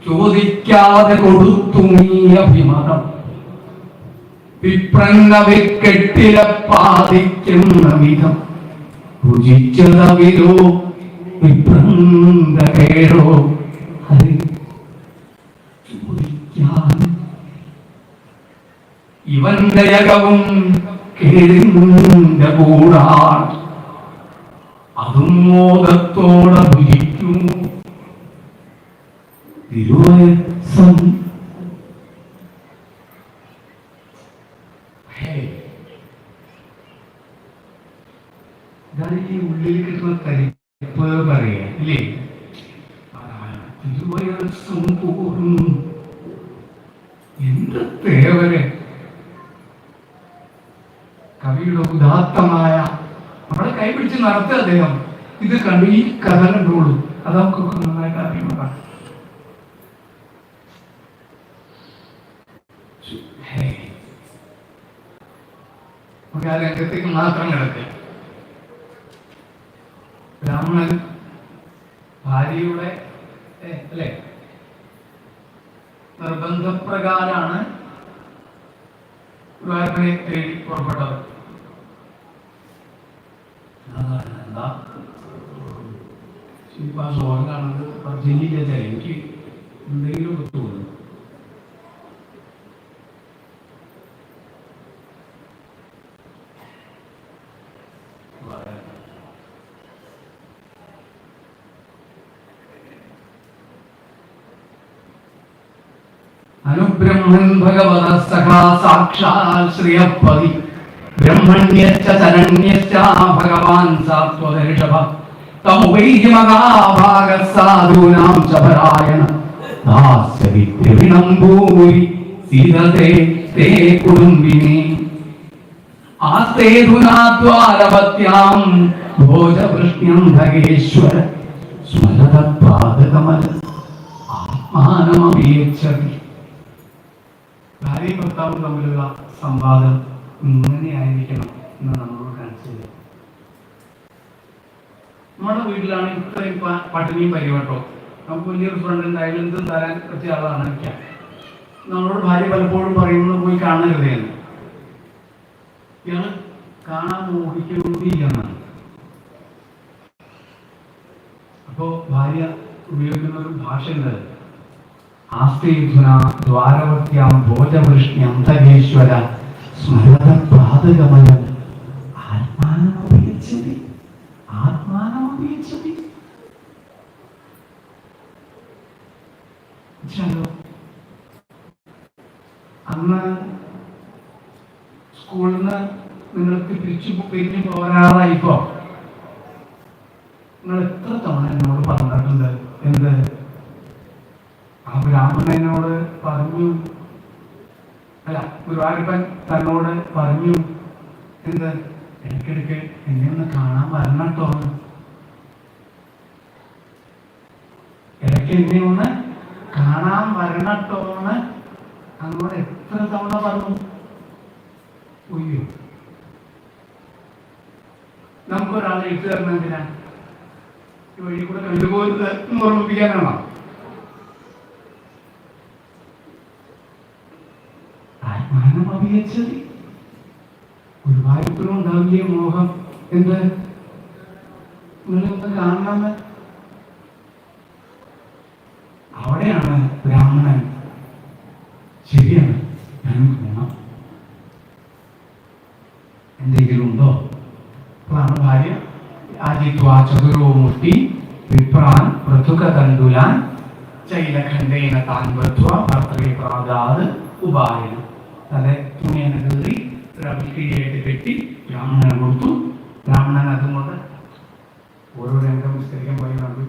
ചോദിക്കാതെ കൊടുത്തു നീ അഭിമതം, വിപ്രംഗവിക്കെട്ടിലപ്പാദിക്കുന്ന വിധം, രുചിച്ചതവിരോ വിപ്രംഗ കേഴോ. ഹരി ചോദിക്കാൻ ഇവന്റെ യകവും കേടിന്റെ കൂടാൻ, അതും മോദത്തോടെ ഭുജിക്കുന്നു തിരുവയസം. ഇതാണ് ഈ ഉള്ളിൽ കിട്ടുന്ന തരിപ്പ് പറയാ ഇല്ലേ? തിരുവയസം പോലും എന്ത് തേവരെ. കവിയുടെ ഉദാത്തമായ നമ്മളെ കൈപിടിച്ച് നടത്തുക അദ്ദേഹം. ഇത് കണ്ടു, ഈ കഥ കണ്ടോളൂ, അത് നമുക്കൊക്കെ നന്നായിട്ട് അറിയുന്നതാണ്. നമുക്ക് ആ രംഗത്തേക്ക് മാത്രം കിടക്കുക. ബ്രാഹ്മണൻ ഭാര്യയുടെ അല്ലെ നിർബന്ധപ്രകാരാണ് ഗുരുവായൂരപ്പനെ തേടി പുറപ്പെട്ടത്. എന്താ ഇപ്പൊ ആ ശ്ലോകം കാണുന്നത് പറഞ്ഞില്ല, എനിക്ക് എന്തെങ്കിലും തോന്നുന്നു. അനുബ്രഹ്മൻ ഭഗവത സഖാ സാക്ഷാൽ ശ്രീയപ്പതി, ബ്രഹ്മണ്യശ്ച ചരണ്യശ്ച ഭഗവാൻ സാത്വദർശഭ, തമുപൈഹി മഹാഭാഗഃ സാധൂനാം ച പരായണ, ദാസ്യവിദ്രവിണം ഭൂരി സീതത്തെ തേ കുടുംബിനി, ആസ്തേധുനാ ദ്വാരവത്യാം ഭോജവൃഷ്ണ്യം ഭഗേശ്വര, സ്മരത പാദകമല ആത്മാനമപേക്ഷതി. ഭാര്യയും ഭർത്താവും തമ്മിലുള്ള സംവാദം ഇങ്ങനെയായിരിക്കണം എന്ന് നമ്മളോട് കാണിച്ചത്. നമ്മുടെ വീട്ടിലാണ് ഇത്രയും പട്ടിണിയും പരിവട്ടോ. നമുക്ക് വലിയൊരു ഫ്രണ്ട് ഉണ്ടായാലും എന്തും തരാൻ പറ്റിയ ആളാണ് വയ്ക്കാം. നമ്മളോട് ഭാര്യ പലപ്പോഴും പറയുന്നത് പോയി കാണരുതെന്ന്. ഇയാള് കാണാൻ മോഹിക്കൊണ്ടിരിക്കുകയാണ്. അപ്പോ ഭാര്യ ഉപയോഗിക്കുന്ന ഒരു ഭാഷയുണ്ട്, ആസ്തേധുനാ ദ്വാരവത്യാം ഭോജവൃഷ്ണ്യം അന്തകേശ്വര, സ്മരത പാദകമലം ആത്മാനമപേക്ഷതി, ആത്മാനമപേക്ഷതി. അന്ന് സ്കൂളിൽ നിന്ന് നിങ്ങൾക്ക് പിരിഞ്ഞു പോരാറായിപ്പോ നിങ്ങൾ എത്ര തവണ എന്നോട് പറഞ്ഞിട്ടുണ്ട് എന്ത്? ആ ബ്രാഹ്മണനോട് പറഞ്ഞു, അല്ല ഗുരുവായൂരപ്പൻ തന്നോട് പറഞ്ഞു എന്ത്? ഇടയ്ക്കിടയ്ക്ക് എന്നെ ഒന്ന് കാണാൻ വരണട്ടോ, ഇടയ്ക്ക് എന്നെ ഒന്ന് കാണാൻ വരണട്ടോന്ന് അങ്ങോട്ട് എത്ര തവണ പറഞ്ഞു? ഉയ്യോ, നമുക്കൊരാളെ എഴുത്തു തരണം എന്തിനാ? ഈ വഴി കൂടെ കണ്ടുപോകുന്നത് ഓർമ്മിപ്പിക്കാനാണോ? ആത്മാനം അഭിയച്ചത് ഗുരുവായൂരപ്പനും ഉണ്ടാവില്ലേ മോഹം എന്ത്? നിങ്ങളൊന്ന് കാണണമെന്ന്. അവിടെയാണ് ബ്രാഹ്മണൻ ശരിയാണ്, ഞാൻ പോണം, എന്തെങ്കിലും ഉണ്ടോ? അപ്പോഴാണ് ഭാര്യ ആദിത്വാ ചതുരോ മുട്ടി വിപ്രാൻ പൃഥുകതണ്ടുലാൻ ചൈലഖണ്ഡേന താൻ ബദ്ധ്വാ ഭർത്തൃ പ്രാദാത് ഉപായനം. തന്റെ തുണിയെ കയറി അവൽക്കിഴിയായിട്ട് കെട്ടി ബ്രാഹ്മണനെ കൊടുത്തു. ബ്രാഹ്മണൻ അതും കൊണ്ട് ഓരോ രംഗം വിസ്തരിക്കാൻ പോയി കണ്ടു.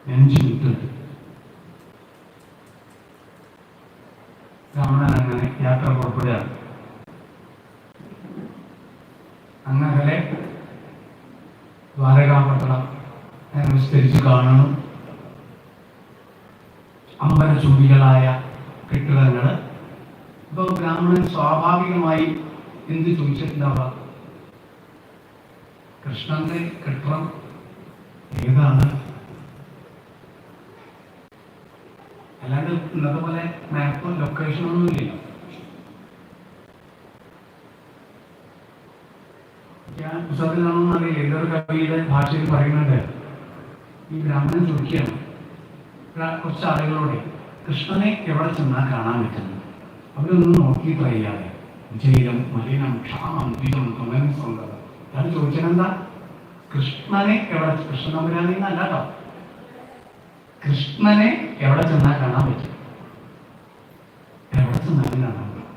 5 മിനിറ്റ് ബ്രാഹ്മണൻ അങ്ങനെ യാത്ര പുറപ്പെടുകയാണ്. അങ്ങനെ ദ്വാരകാപട്ടണം വിസ്തരിച്ച് കാണണം. അമ്പരചൂടികളായ കെട്ടിടങ്ങൾ. ഇപ്പോൾ ബ്രാഹ്മണൻ സ്വാഭാവികമായി എന്ത് ചോദിച്ചിട്ടുണ്ടാവാം? കൃഷ്ണന്റെ കെട്ടിടം ഏതാണ്? അല്ലാണ്ട് ഇന്നത്തെ പോലെ മാപ്പും ലൊക്കേഷനൊന്നും ഇല്ലല്ലോ. ഞാൻ പുസ്തകത്തിലാണെന്ന് അറിയില്ല, ഏതൊരു കവിയുടെ ഭാഷയിൽ പറയുന്നുണ്ട്. ഈ ബ്രാഹ്മണൻ ചോദിക്കുകയാണ് കുറച്ച് ആളുകളോടെ, കൃഷ്ണനെ എവിടെ ചെന്നാൽ കാണാൻ പറ്റുന്നു? അവരൊന്നും നോക്കി പറയാതെ ജൈലം മലിനം ക്ഷാമം വിധം തുണനുള്ളത് അത് ചോദിച്ചതെന്താ? കൃഷ്ണനെ എവിടെ, കൃഷ്ണനമ്പുരാനി എന്നല്ല കേട്ടോ, കൃഷ്ണനെ എവിടെ ചെന്നാൽ കാണാൻ പറ്റും? എവിടെ ചെന്നാലും കാണാൻ പറ്റും.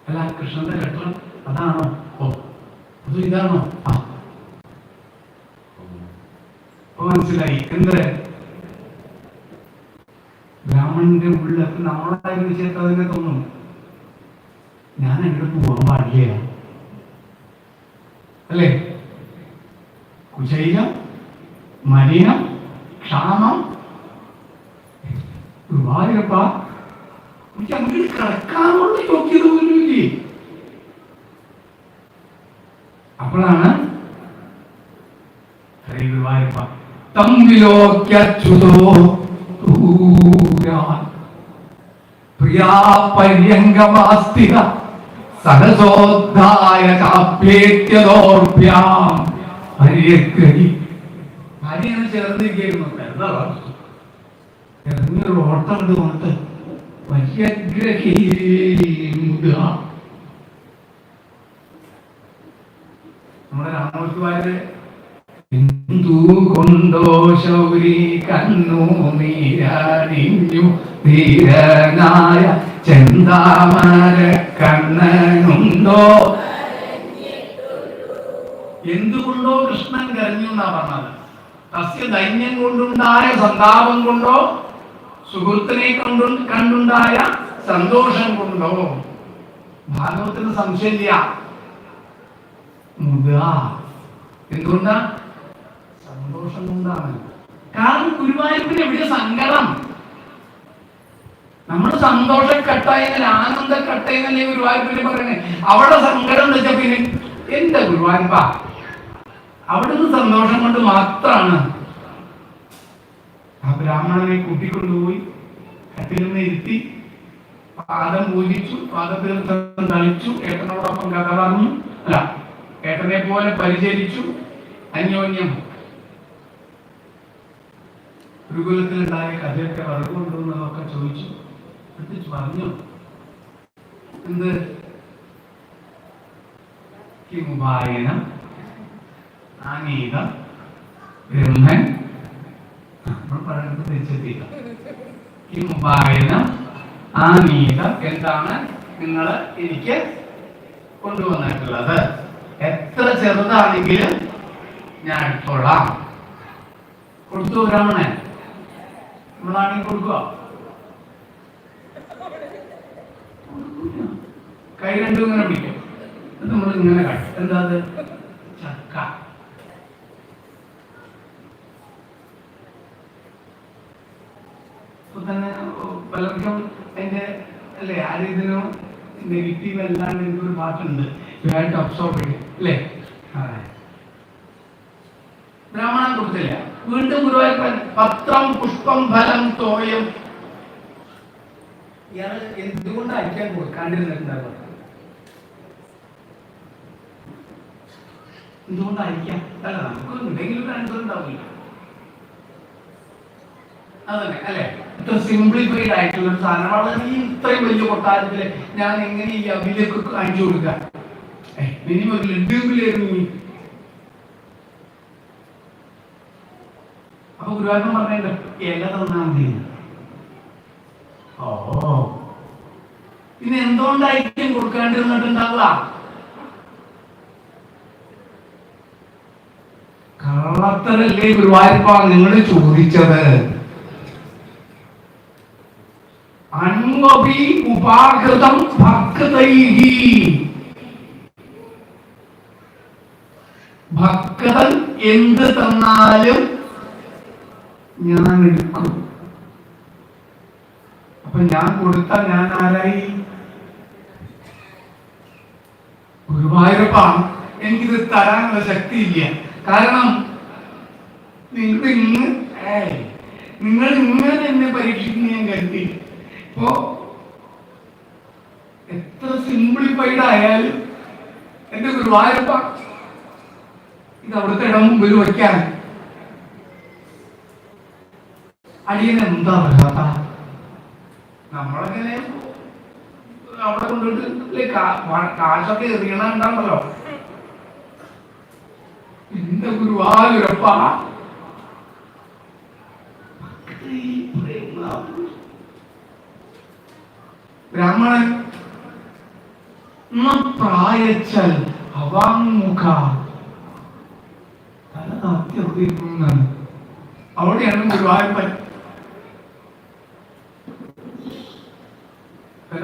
അല്ല, കൃഷ്ണന്റെ കെട്ടിടം അതാണോ? ഓ, അത് ഇതാണോ? ആ, മനസ്സിലായി. എന്ത് ബ്രാഹ്മണന്റെ ഉള്ളിലൊക്കെ നമ്മളായിരുന്നു ചേർത്തതിനെ തോന്നും, ഞാൻ അങ്ങോട്ട് പോകാൻ പാടില്ല അല്ലേ? കുശൈലം മലിനം ക്ഷാമം ഗുരുവായൂരപ്പ, എനിക്ക് അങ്ങോട്ട് കിടക്കാനുള്ള യോഗ്യത പോലും ഇല്ലേ. അപ്പോഴാണ് ഗുരുവായൂരപ്പ തമ്മിലോക്യച്യുതോ പ്രിയാപര്യംഗമാസ്തിക സഹസോദ്ധായ ചാപ്യേത്യദോർഭ്യാം ഹരിയഗ്രഹി. ഹരിയാണ് ചേർന്നിരിക്കുന്നു. ഇറങ്ങിയൊരു ഓട്ടം കൊണ്ട് വന്നിട്ട് വര്യഗ്രഹി. നമ്മുടെ രാമോത്സവാര് എന്തുകൊണ്ടോ ശൗരി കണ്ണു നീരാടിഞ്ഞു ധീരനായ ചെന്താമര കണ്ണനുണ്ടോ? എന്തുകൊണ്ടോ കൃഷ്ണൻ കരഞ്ഞു എന്നാ പറഞ്ഞത്. തസ്യ ദൈന്യം കൊണ്ടുണ്ടായ സന്താപം കൊണ്ടോ, സുഹൃത്തിനെ കണ്ടുണ്ടായ സന്തോഷം കൊണ്ടോ? ഭാഗവത്തിന് സംശയമില്ല. എന്തുകൊണ്ടാ? സന്തോഷം കൊണ്ടാണ്. കാരണം ഗുരുവായൂരപ്പന് എവിടെ സങ്കടം? നമ്മുടെ സന്തോഷക്കട്ടായെങ്കിൽ ആനന്ദക്കട്ടയെന്നല്ലേ ഗുരുവായൂരപ്പന് പറയുന്നത്. അവിടെ സങ്കടം എന്ന് വെച്ചാൽ പിന്നെ എന്താ ഗുരുവായൂരപ്പ? അവിടുന്ന് സന്തോഷം കൊണ്ട് മാത്രമാണ്. ആ ബ്രാഹ്മണനെ കൂട്ടിക്കൊണ്ടുപോയി കട്ടിലിൽ ഇരുത്തി പാദം പൂജിച്ചു, പാദതീർത്ഥം തളിച്ചു, ഏട്ടനോടൊപ്പം കഥ പറഞ്ഞു, അല്ല ഏട്ടനെ പോലെ പരിചരിച്ചു. അന്യോന്യം ഗുരുകുലത്തിലുണ്ടായ കഥയൊക്കെ അറിവുകൊണ്ടുവന്നതൊക്കെ ചോദിച്ചു, എന്നിട്ട് പറഞ്ഞു എന്ത്? കിമുപായനം ആനീതം ബ്രഹ്മൻ. നമ്മൾ പറയുന്നത് തിരിച്ചെത്തിയില്ല. കിമുപായനം ആനീതം എന്താണ് നിങ്ങൾ എനിക്ക് കൊണ്ടുവന്നിട്ടുള്ളത്? എത്ര ചെറുതാണെങ്കിലും ഞാൻ എടുത്തോളാം. കൊടുത്തു ബ്രാഹ്മണൻ. നമ്മളാണെങ്കിൽ കൊടുക്കുക? കൈ രണ്ടും ഇങ്ങനെ പിടിക്കും. അത് നമ്മൾ ഇങ്ങനെ കാട്ടും. എന്താ അത്? ചക്ക. ഇപ്പൊ തന്നെ പലർക്കും അതിന്റെ അല്ലേ ആരെതിനും നെഗറ്റീവ് അല്ലാണ്ട് എനിക്കൊരു പാട്ടുണ്ട്, അബ്സോർബ് ചെയ്യും അല്ലേ? ബ്രാഹ്മണൻ കൊടുത്തില്ല. വീണ്ടും ഗുരുവായൂരപ്പൻ പത്രം പുഷ്പം ഫലം തോയം. ഇയാൾ എന്തുകൊണ്ട് അയക്കാൻ കൊടുക്കാണ്ടിരുന്നിട്ടുണ്ടാവുക? എന്തുകൊണ്ട് അയക്കാം? അല്ല, നമുക്ക് എന്തെങ്കിലും ഒരു ആൻസർ ഉണ്ടാവില്ല. അതന്നെ അല്ലെ? ഇത്ര സിംപ്ലിഫൈഡ് ആയിട്ടുള്ള ഒരു സാധനമാണ്. ഇത്രയും വലിയ കൊട്ടാരത്തില് ഞാൻ എങ്ങനെ ഈ അഭിലേക്ക് അയച്ചു കൊടുക്കുക? മിനിമം ഒരു ലഡ്ഡുവിലായിരുന്നു. അപ്പൊ ഗുരുവായൂരപ്പൻ പറഞ്ഞ ഇല തന്നാ മതി. ഓ, പിന്നെ എന്തുകൊണ്ടായിരിക്കും കൊടുക്കാണ്ടിരുന്നിട്ടുണ്ടാവുക? കള്ളത്തരല്ലേ ഗുരുവായൂരപ്പ നിങ്ങൾ ചോദിച്ചത്? അൻവപി ഉപാകൃതം ഭക്തൈഹി. ഭക്തൻ എന്ത് തന്നാലും ഞാൻ എടുക്കും. അപ്പൊ ഞാൻ കൊടുത്താൽ ഞാൻ ആരായി? ഗുരുവായൂരപ്പ എനിക്കിത് തരാനുള്ള ശക്തിയില്ല. കാരണം നിങ്ങൾ ഇങ്ങനെ എന്നെ പരീക്ഷിക്കുന്ന ഞാൻ കരുതി. ഇപ്പോ എത്ര സിംപ്ലിഫൈഡ് ആയാലും എന്റെ ഗുരുവായൂരപ്പ ഇത് അവിടുത്തെ ഇടം മുമ്പിൽ വയ്ക്കാൻ അടിയൻ എന്താ പറയാത്ത? നമ്മളെങ്ങനെ അവിടെ കൊണ്ടുപോയിട്ട് കാശൊക്കെ എറിയണുണ്ടാണല്ലോ. എന്റെ ഗുരുവായൂരപ്പ ബ്രാഹ്മണൻ പ്രായച്ചൽ അവാങ്മുഖ തല താത്തിയാണ്. അവിടെയാണ് ഗുരുവായൂരപ്പൻ.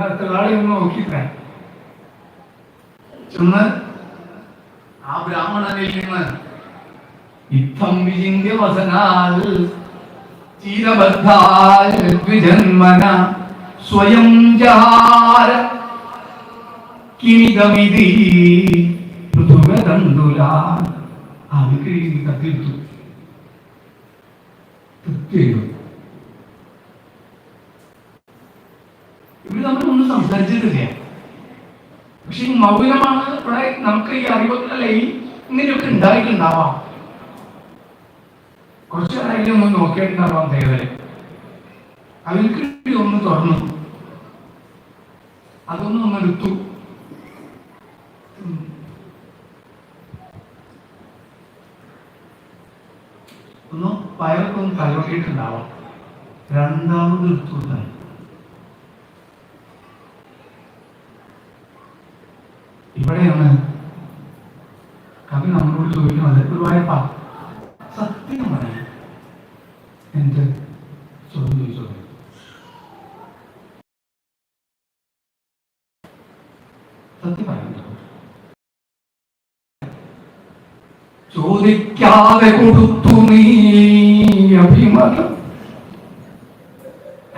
അടുത്തയാളെ ഒന്ന് നോക്കിയിട്ടേ ചെന്ന് ആ ബ്രാഹ്മണനിൽ നിന്ന് ഇത്തം വിചിന്യ വസനാൽ ചീരബദ്ധാൽ വിജന്മന സ്വയം ജാര കിനിതമിതി പൃഥുവദണ്ഡുലാ. അവർക്ക് കത്തിർത്തു തൃപ്തിയോ? ഇവര് നമ്മളൊന്നും സംസാരിച്ചിട്ടില്ല. പക്ഷെ ഈ മൗനമാണ് ഇവിടെ നമുക്ക് ഈ അറിവല്ലേ ഇങ്ങനെയൊക്കെ ഉണ്ടായിട്ടുണ്ടാവാം. കുറച്ചു നേരം ഒന്ന് നോക്കിയിട്ടുണ്ടാവാം. ദേവരെ അവർക്ക് ഒന്ന് തുറന്നു, അതൊന്നും ഒന്ന് എടുത്തു. ഒന്ന് വയറൊക്കെ ഒന്ന് തലോട്ടിയിട്ടുണ്ടാവാം. രണ്ടാമത് എടുത്തു. ഇവിടെയാണ് കവി നമ്മളോട് ചോദിക്കുന്നത്, ഗുരുവായൂരപ്പ സത്യം പറയാം. എന്ത് ചോദിച്ചു? സത്യം പറയാം. ചോദിക്കാതെ കൊടുത്തു നീ അഭിമതം.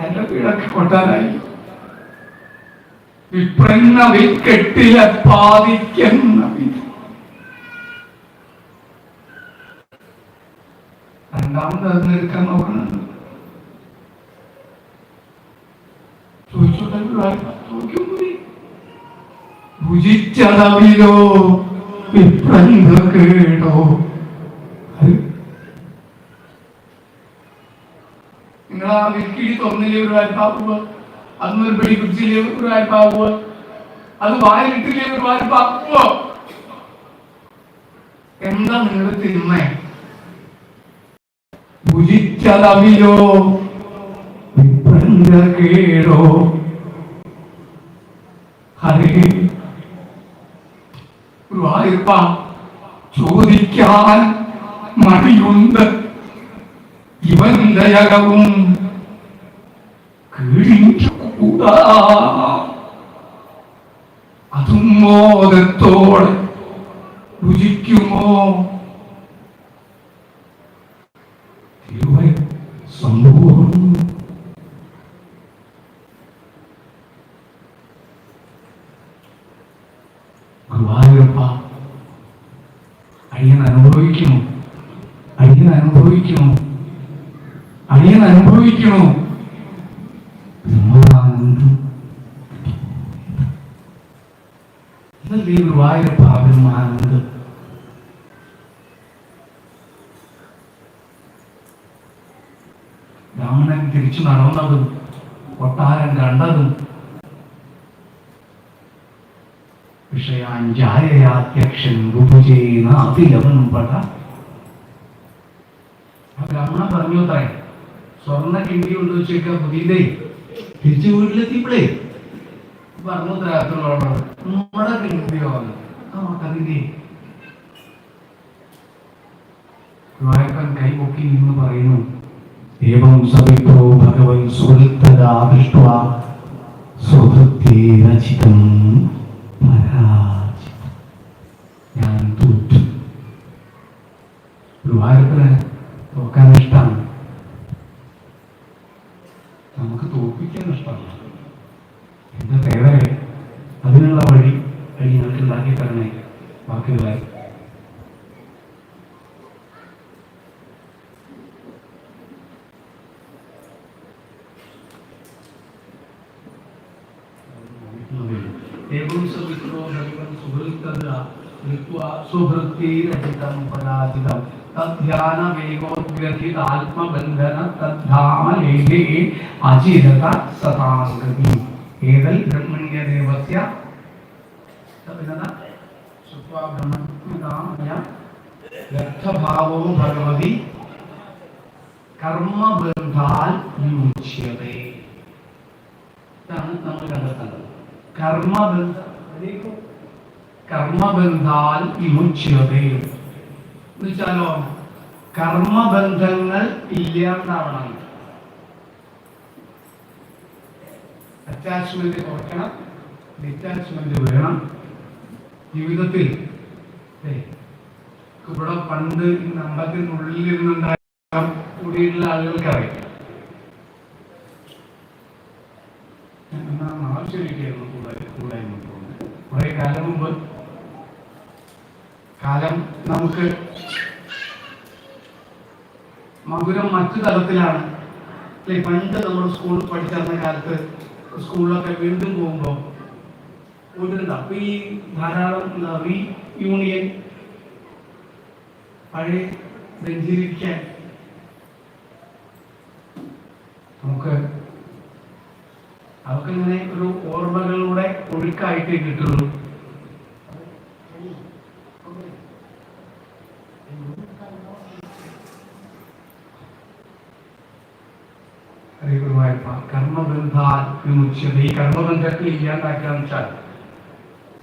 എന്റെ വീടൊക്കെ കൊട്ടാനായി. വിപ്രന്നവിൽ കെട്ടിലെ പാതിക്കുന്ന വിധി. രണ്ടാമത് അതിനെടുക്കാൻ നോക്കുന്നുണ്ട്. ഭുജിച്ചതവിലോ വിപ്രന്ന കേടോ. നിങ്ങളാ വിൽക്കിടി തുറന്നില്ലേ ഒരു വായ്പാവുക, അതൊന്നൊരു പിടി കുടിച്ചില്ലേ ഒരു വായ്പാവുക, അത് വായിലിട്ടില്ലേ ഒരു വായ്പാവുക. എന്താ നിങ്ങൾ തിന്നേ? ഭുജിച്ചതവിലോ വിപ്രന്ന കേടോ. ഹരേ ഗുരുവായൂരപ്പ ചോദിക്കാൻ മടിയുണ്ട്. ഇവന്റെ യകവും കീഴിക്കൂടാ. അതും മോദത്തോടെ രുചിക്കുമോ? സംഭവം ഗുരുവായൂരപ്പ അടിയൻ അനുഭവിക്കുന്നു, അടിയൻ അനുഭവിക്കുന്നു, അടിയൻ അനുഭവിക്കുന്നു. ഇതല്ലേ ഗുരുവായൂരപ്പ ബ്രഹ്മാനന്ദം. ബ്രാഹ്മണൻ തിരിച്ചു നടന്നതും കൊട്ടാരം കണ്ടതും വിഷയാഞ്ജായധ്യക്ഷൻ ഋതുജേനാതിലവൻപട. ബ്രാഹ്മണൻ പറഞ്ഞു അത്രേ, സ്വർണ്ണ കിണ്ടി കൊണ്ട് വെച്ചേക്ക പുതിയതേ. തിരിച്ചു വീട്ടിലെത്തിയപ്പോഴേ പറഞ്ഞു തരാത്തുള്ളവരോട് നമ്മുടെ പ്രകൃതിയാണ് നമുക്കതിന്റെ ഗുരുവായൂരപ്പൻ കൈപൊക്കി എന്ന് പറയുന്നു, ഏവം സവിപ്രോ ഭഗവൻ സുഹൃത്തദാ ദൃഷ്ട്വാ സുഹൃത്തേരചിതം പരാജിതം. ഞാൻ തോറ്റു. ഗുരുവായൂരപ്പന് തോക്കാൻ ഇഷ്ടമാണ്, നമുക്ക് തോൽപ്പിക്കാൻ ഇഷ്ടമല്ല. എന്റെ ദേവരെ അതിനുള്ള വഴി ഞങ്ങൾക്ക് ഉണ്ടാക്കി തരണേ. വാക്കുകളായി ഭഗവതി കർമ്മബന്ധാൽ വിമുച്യതേ. ഇതാണ് നമ്മൾ കണ്ടെത്തേണ്ടത്. കർമ്മബന്ധാൽ വിമുച്യതേ എന്ന് വെച്ചാലോ, കർമ്മബന്ധങ്ങൾ ഇല്ലാണ്ടാവണം. അറ്റാച്ച്മെന്റ് കുറയ്ക്കണം, ഡിറ്റാച്ച്മെന്റ് വേണം ജീവിതത്തിൽ. ഇവിടെ പണ്ട് അമ്പത്തിനുള്ളിൽ ഇരുന്നുണ്ടായ കൂടിയിട്ടുള്ള ആളുകൾക്കറിയാം. ആവശ്യമായിരുന്നു കുറെ കാലം മുമ്പ്. കാലം നമുക്ക് മധുരം മറ്റു തലത്തിലാണ്. പണ്ട് നമ്മൾ സ്കൂളിൽ പഠിച്ചിരുന്ന കാലത്ത് സ്കൂളിലൊക്കെ വീണ്ടും പോകുമ്പോൾ വീണ്ടും അപ്പൊ ഈ ധാരാളം യൂണിയൻ പഴയ ബെഞ്ചിലിരിക്കാൻ നമുക്ക് അതൊക്കെ ഇങ്ങനെ ഒരു ഓർമ്മകളുടെ ഒഴുക്കായിട്ട് കിട്ടുള്ളൂ. കർമ്മബന്ധാൽ വിമുച്യത. ഈ കർമ്മബന്ധത്തിൽ ഇല്ലാണ്ടാക്കാന്ന് വെച്ചാൽ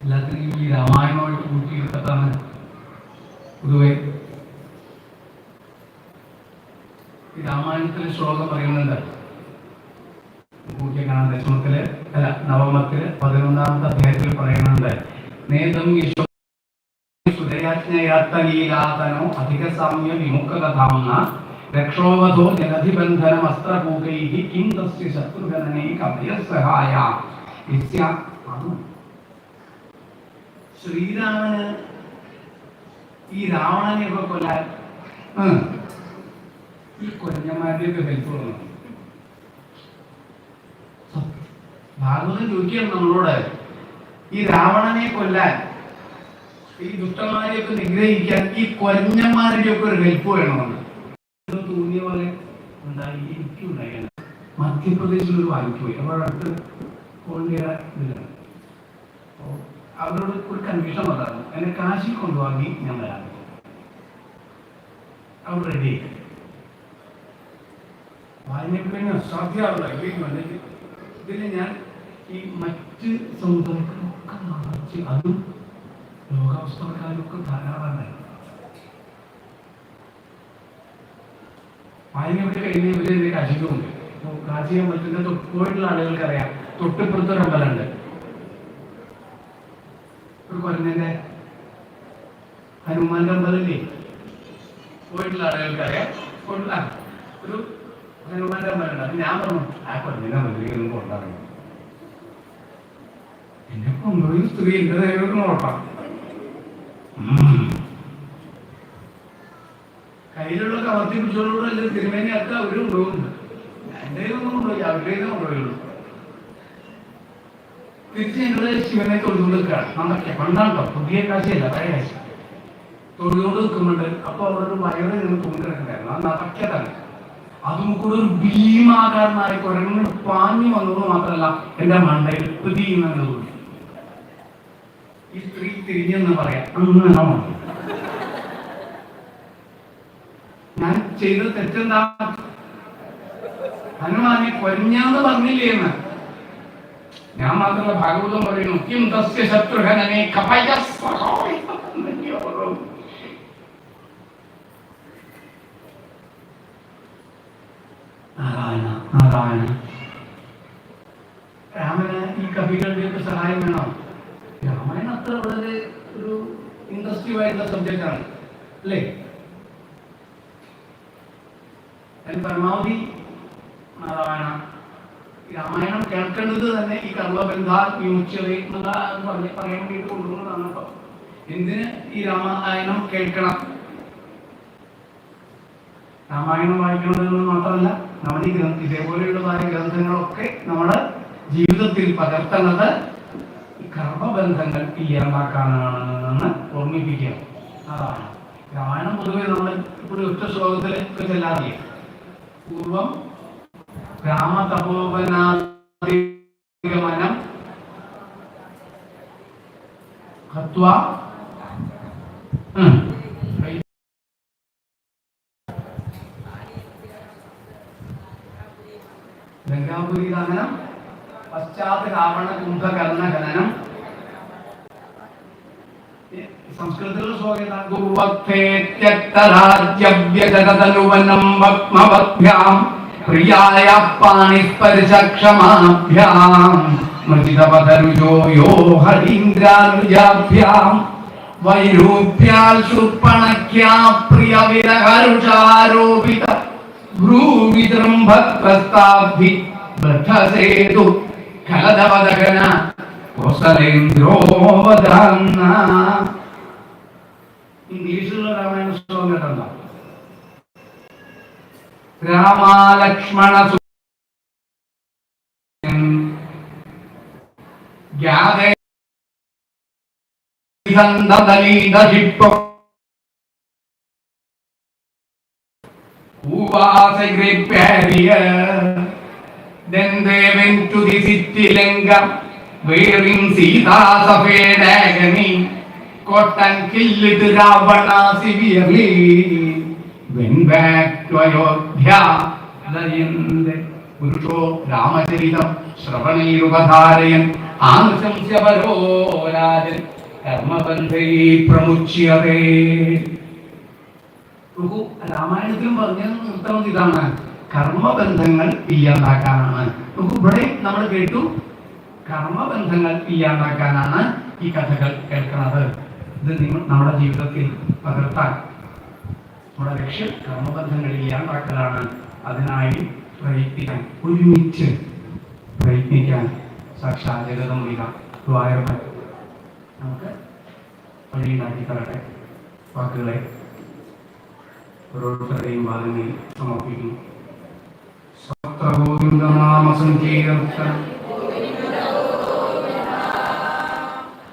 എല്ലാത്തിനും ഈ രാമായണമായിട്ട് കൂട്ടിയെടുത്തിട്ടാണ് പൊതുവെ. ഈ രാമായണത്തിലെ ശ്ലോകം പറയുന്നുണ്ട്, ദശമത്തില് അല്ല നവമത്തില് 11-ാമത്തെ അധ്യായത്തിൽ പറയുന്നുണ്ട്, നേതം സുരയാജ്ഞയാത്തലീലാതനോ അധിക സാമ്യ വിമുഖകഥാംന രക്ഷോവധോ ജലധിബന്ധനം അസ്ത്രകൂകൈഹി കിം തസ്യ ശത്രുഘ്നനേ കവയസഹായ. ശ്രീരാമന് ഈ രാവണനെയൊക്കെ കൊല്ലാൻ ഈ കൊല്ലന്മാരുടെയൊക്കെ ഹെൽപ്പ് വന്നു. ഭാഗവതം ചോദിക്കുകയാണ് നമ്മളോട്, ഈ രാവണനെ കൊല്ലാൻ, ഈ ദുഷ്ടന്മാരെയൊക്കെ നിഗ്രഹിക്കാൻ ഈ കൊരഞ്ഞന്മാരുടെയൊക്കെ ഒരു ഹെൽപ്പ് വേണമെന്ന് തോന്നിയ പോലെ ഉണ്ടായി. എനിക്കുണ്ടായി. മധ്യപ്രദേശിൽ ഒരു വായിക്ക് പോയി. അവിടെ അടുത്ത് കോണ്ടിയുടെ ഇതിലാണ്. അവരോട് ഒരു കൺഫ്യൂഷൻ വന്നായിരുന്നു, എന്നെ കാശി കൊണ്ടുവാങ്ങി ഞാൻ വരാം. അവർ റെഡി. വായനപ്പിന്നെ അസാധ്യമാവില്ല. ഇതിൽ ഞാൻ ഈ മറ്റ് സമുദായത്തിലൊക്കെ നിറച്ച്, അതും ലോകാവസ്ഥക്കാരൊക്കെ ധാരാളമായി. വായനയൊക്കെ കഴിഞ്ഞ് ഇവര് കാശിക്കുമുണ്ട്. കാശി അമ്പലത്തിന്റെ പോയിട്ടുള്ള ആളുകൾക്ക് അറിയാം, തൊട്ടിപ്പുറത്തൊരു അമ്പലമുണ്ട്. ഒരു കൊരഞ്ഞന്റെ ഹനുമാന്റെ അമ്പലല്ലേ, പോയിട്ടുള്ള ആളുകൾക്ക് അറിയാം. ഒരു ഹനുമാന്റെ അമ്പലമുണ്ട്. അത് ഞാൻ പറഞ്ഞു, ആ കൊരഞ്ഞന്റെ അമ്പലത്തിലേക്ക് കൊണ്ടാണ് എന്നെ കൊണ്ടുപോയി സ്ത്രീ എന്റെ ദൈവം നോക്കാം. കയ്യിലുള്ള കവർത്തി പിടിച്ചോളൂടെ തിരുമേനിയൊക്കെ അവരും കൊണ്ടുപോകുന്നുണ്ട്. എന്റെ ഒന്നും കൊണ്ടുപോയി, അവരുടെ കൊണ്ടുപോയുള്ളൂ. തിരിച്ച് ഞങ്ങള് ശിവനെ തൊഴുതുകൊണ്ട് നിൽക്കുകയാണ്. നമുക്ക് പണ്ടാണ്ടോ, പുതിയ കാശിയല്ല, പഴയ കാശി. തൊഴുതുകൊണ്ട് നിൽക്കുന്നുണ്ട്. അപ്പൊ അവിടെ ഒരു വയറ് നിന്ന് തൂങ്ങിക്കിടക്കുന്നുണ്ടായിരുന്നു. അത് നടക്കതാണ്. അതും കൂടെ ഒരു ഭീമാകാരനായ കുരങ്ങ് പാഞ്ഞു വന്നത് മാത്രമല്ല, എന്റെ മണ്ടയിൽ തീയുന്നത് കൂടി. ഈ സ്ത്രീ തിരിഞ്ഞെന്ന് പറയാം, അങ്ങനെ ഞാൻ ചെയ്ത തെറ്റെന്താ? ഹനുമാനെ കൊരഞ്ഞാന്ന് പറഞ്ഞില്ലേ എന്ന്. ഞാൻ മാത്രമല്ല, ഭാഗവതം പറയുന്നു, കിം തസ്യ ശത്രുഘ്നനേ കപയസ്വ. നാരായണ നാരായണ. രാമന് ഈ കവികളുടെയൊക്കെ സഹായം വേണം. രാമായണം അത്ര വളരെ ഒരു ഇൻട്രസ്റ്റീവ് ആയിട്ടുള്ള സബ്ജക്റ്റാണ് അല്ലേ? അതിന് പരമാവധി നാരായണ രാമായണം കേൾക്കേണ്ടത് തന്നെ ഈ കർമ്മബന്ധാൽ വിമുക്തിയെ പറയാൻ വേണ്ടിയിട്ട് കൊണ്ടുപോകുന്നതാണ്. കേട്ടോ, എന്തിന് ഈ രാമായണം കേൾക്കണം? രാമായണം വായിക്കണമെന്ന് മാത്രമല്ല, നമ്മൾ ഈ ഇതേപോലെയുള്ളതായ ഗ്രന്ഥങ്ങളൊക്കെ നമ്മുടെ ജീവിതത്തിൽ പകർത്തുന്നത് കർമ്മബന്ധങ്ങൾ ഇല്ലാതാക്കാനാണെന്ന് ഓർമ്മിപ്പിക്കുക. അതാണ് രാമായണം. പൊതുവെ നമ്മൾ ഇപ്പോൾ ഒറ്റ ശ്ലോകത്തിൽ ഒക്കെ ചെല്ലാറില്ല. പൂർവം രാമതപോവനാദിഗമനം ഹത്വാ ഗംഗാപുരി ദഹനം പശ്ചാത് രാവണ കുംഭകർണഹനനം. സംസ്കൃതത്തിലുള്ള ശ്ലോകം പത്മവദ്ഭ്യാം പ്രിയായ പാണിസ്പർശക്ഷമാഭ്യാം മൃജിതപതരുജോ യോ ഹരീന്ദ്രാനുജാഭ്യാം വൈരൂപ്യാൽ ശൂർപ്പണക്യാ പ്രിയവിരഹരുഷാരോപിത ഭ്രൂവിജൃംഭത്രസ്താഭി ബദ്ധസേതു കലദവദഗന കോസലേന്ദ്രോവദാന്ന. ഇംഗ്ലീഷിലുള്ള രാമായണ ശ്ലോകം കേട്ടോ. രാമാലക്ഷ്മണ Then they went to the city Lanka, wearing Sita's affair agony, caught and killed Ravana severely. Went back to Ayodhya, Layende Purusho Ramacharitam Shravanirubadharayan Anushamsya Varorajan Karmabandhai Pramuchyate. രാമായണത്തിലും പറഞ്ഞ ഉത്തരം ഇതാണ്, കർമ്മബന്ധങ്ങൾ ഇല്ലാതാക്കാനാണ്. ഇവിടെ നമ്മൾ കേട്ടു, കർമ്മബന്ധങ്ങൾ ഇല്ലാതാക്കാനാണ് ഈ കഥകൾ കേൾക്കുന്നത്. ഇത് നിങ്ങൾ നമ്മുടെ ജീവിതത്തിൽ പകർത്താൻ നമ്മുടെ ലക്ഷ്യം കർമ്മബന്ധങ്ങൾ ഇല്ലാതാക്കലാണ്. അതിനായി പ്രയത്നിക്കാൻ, ഒരുമിച്ച് പ്രയത്നിക്കാൻ സാക്ഷാൽ ജഗദംബിക ദ്വാരകൾ നമുക്ക് വഴിയുണ്ടാക്കി തരട്ടെ. വാക്കുകളെ ഓരോരുത്തരുടെയും വാദങ്ങളിൽ സമർപ്പിക്കുന്നു. സത്രഗോവിന്ദനാമ സങ്കീർത്തനം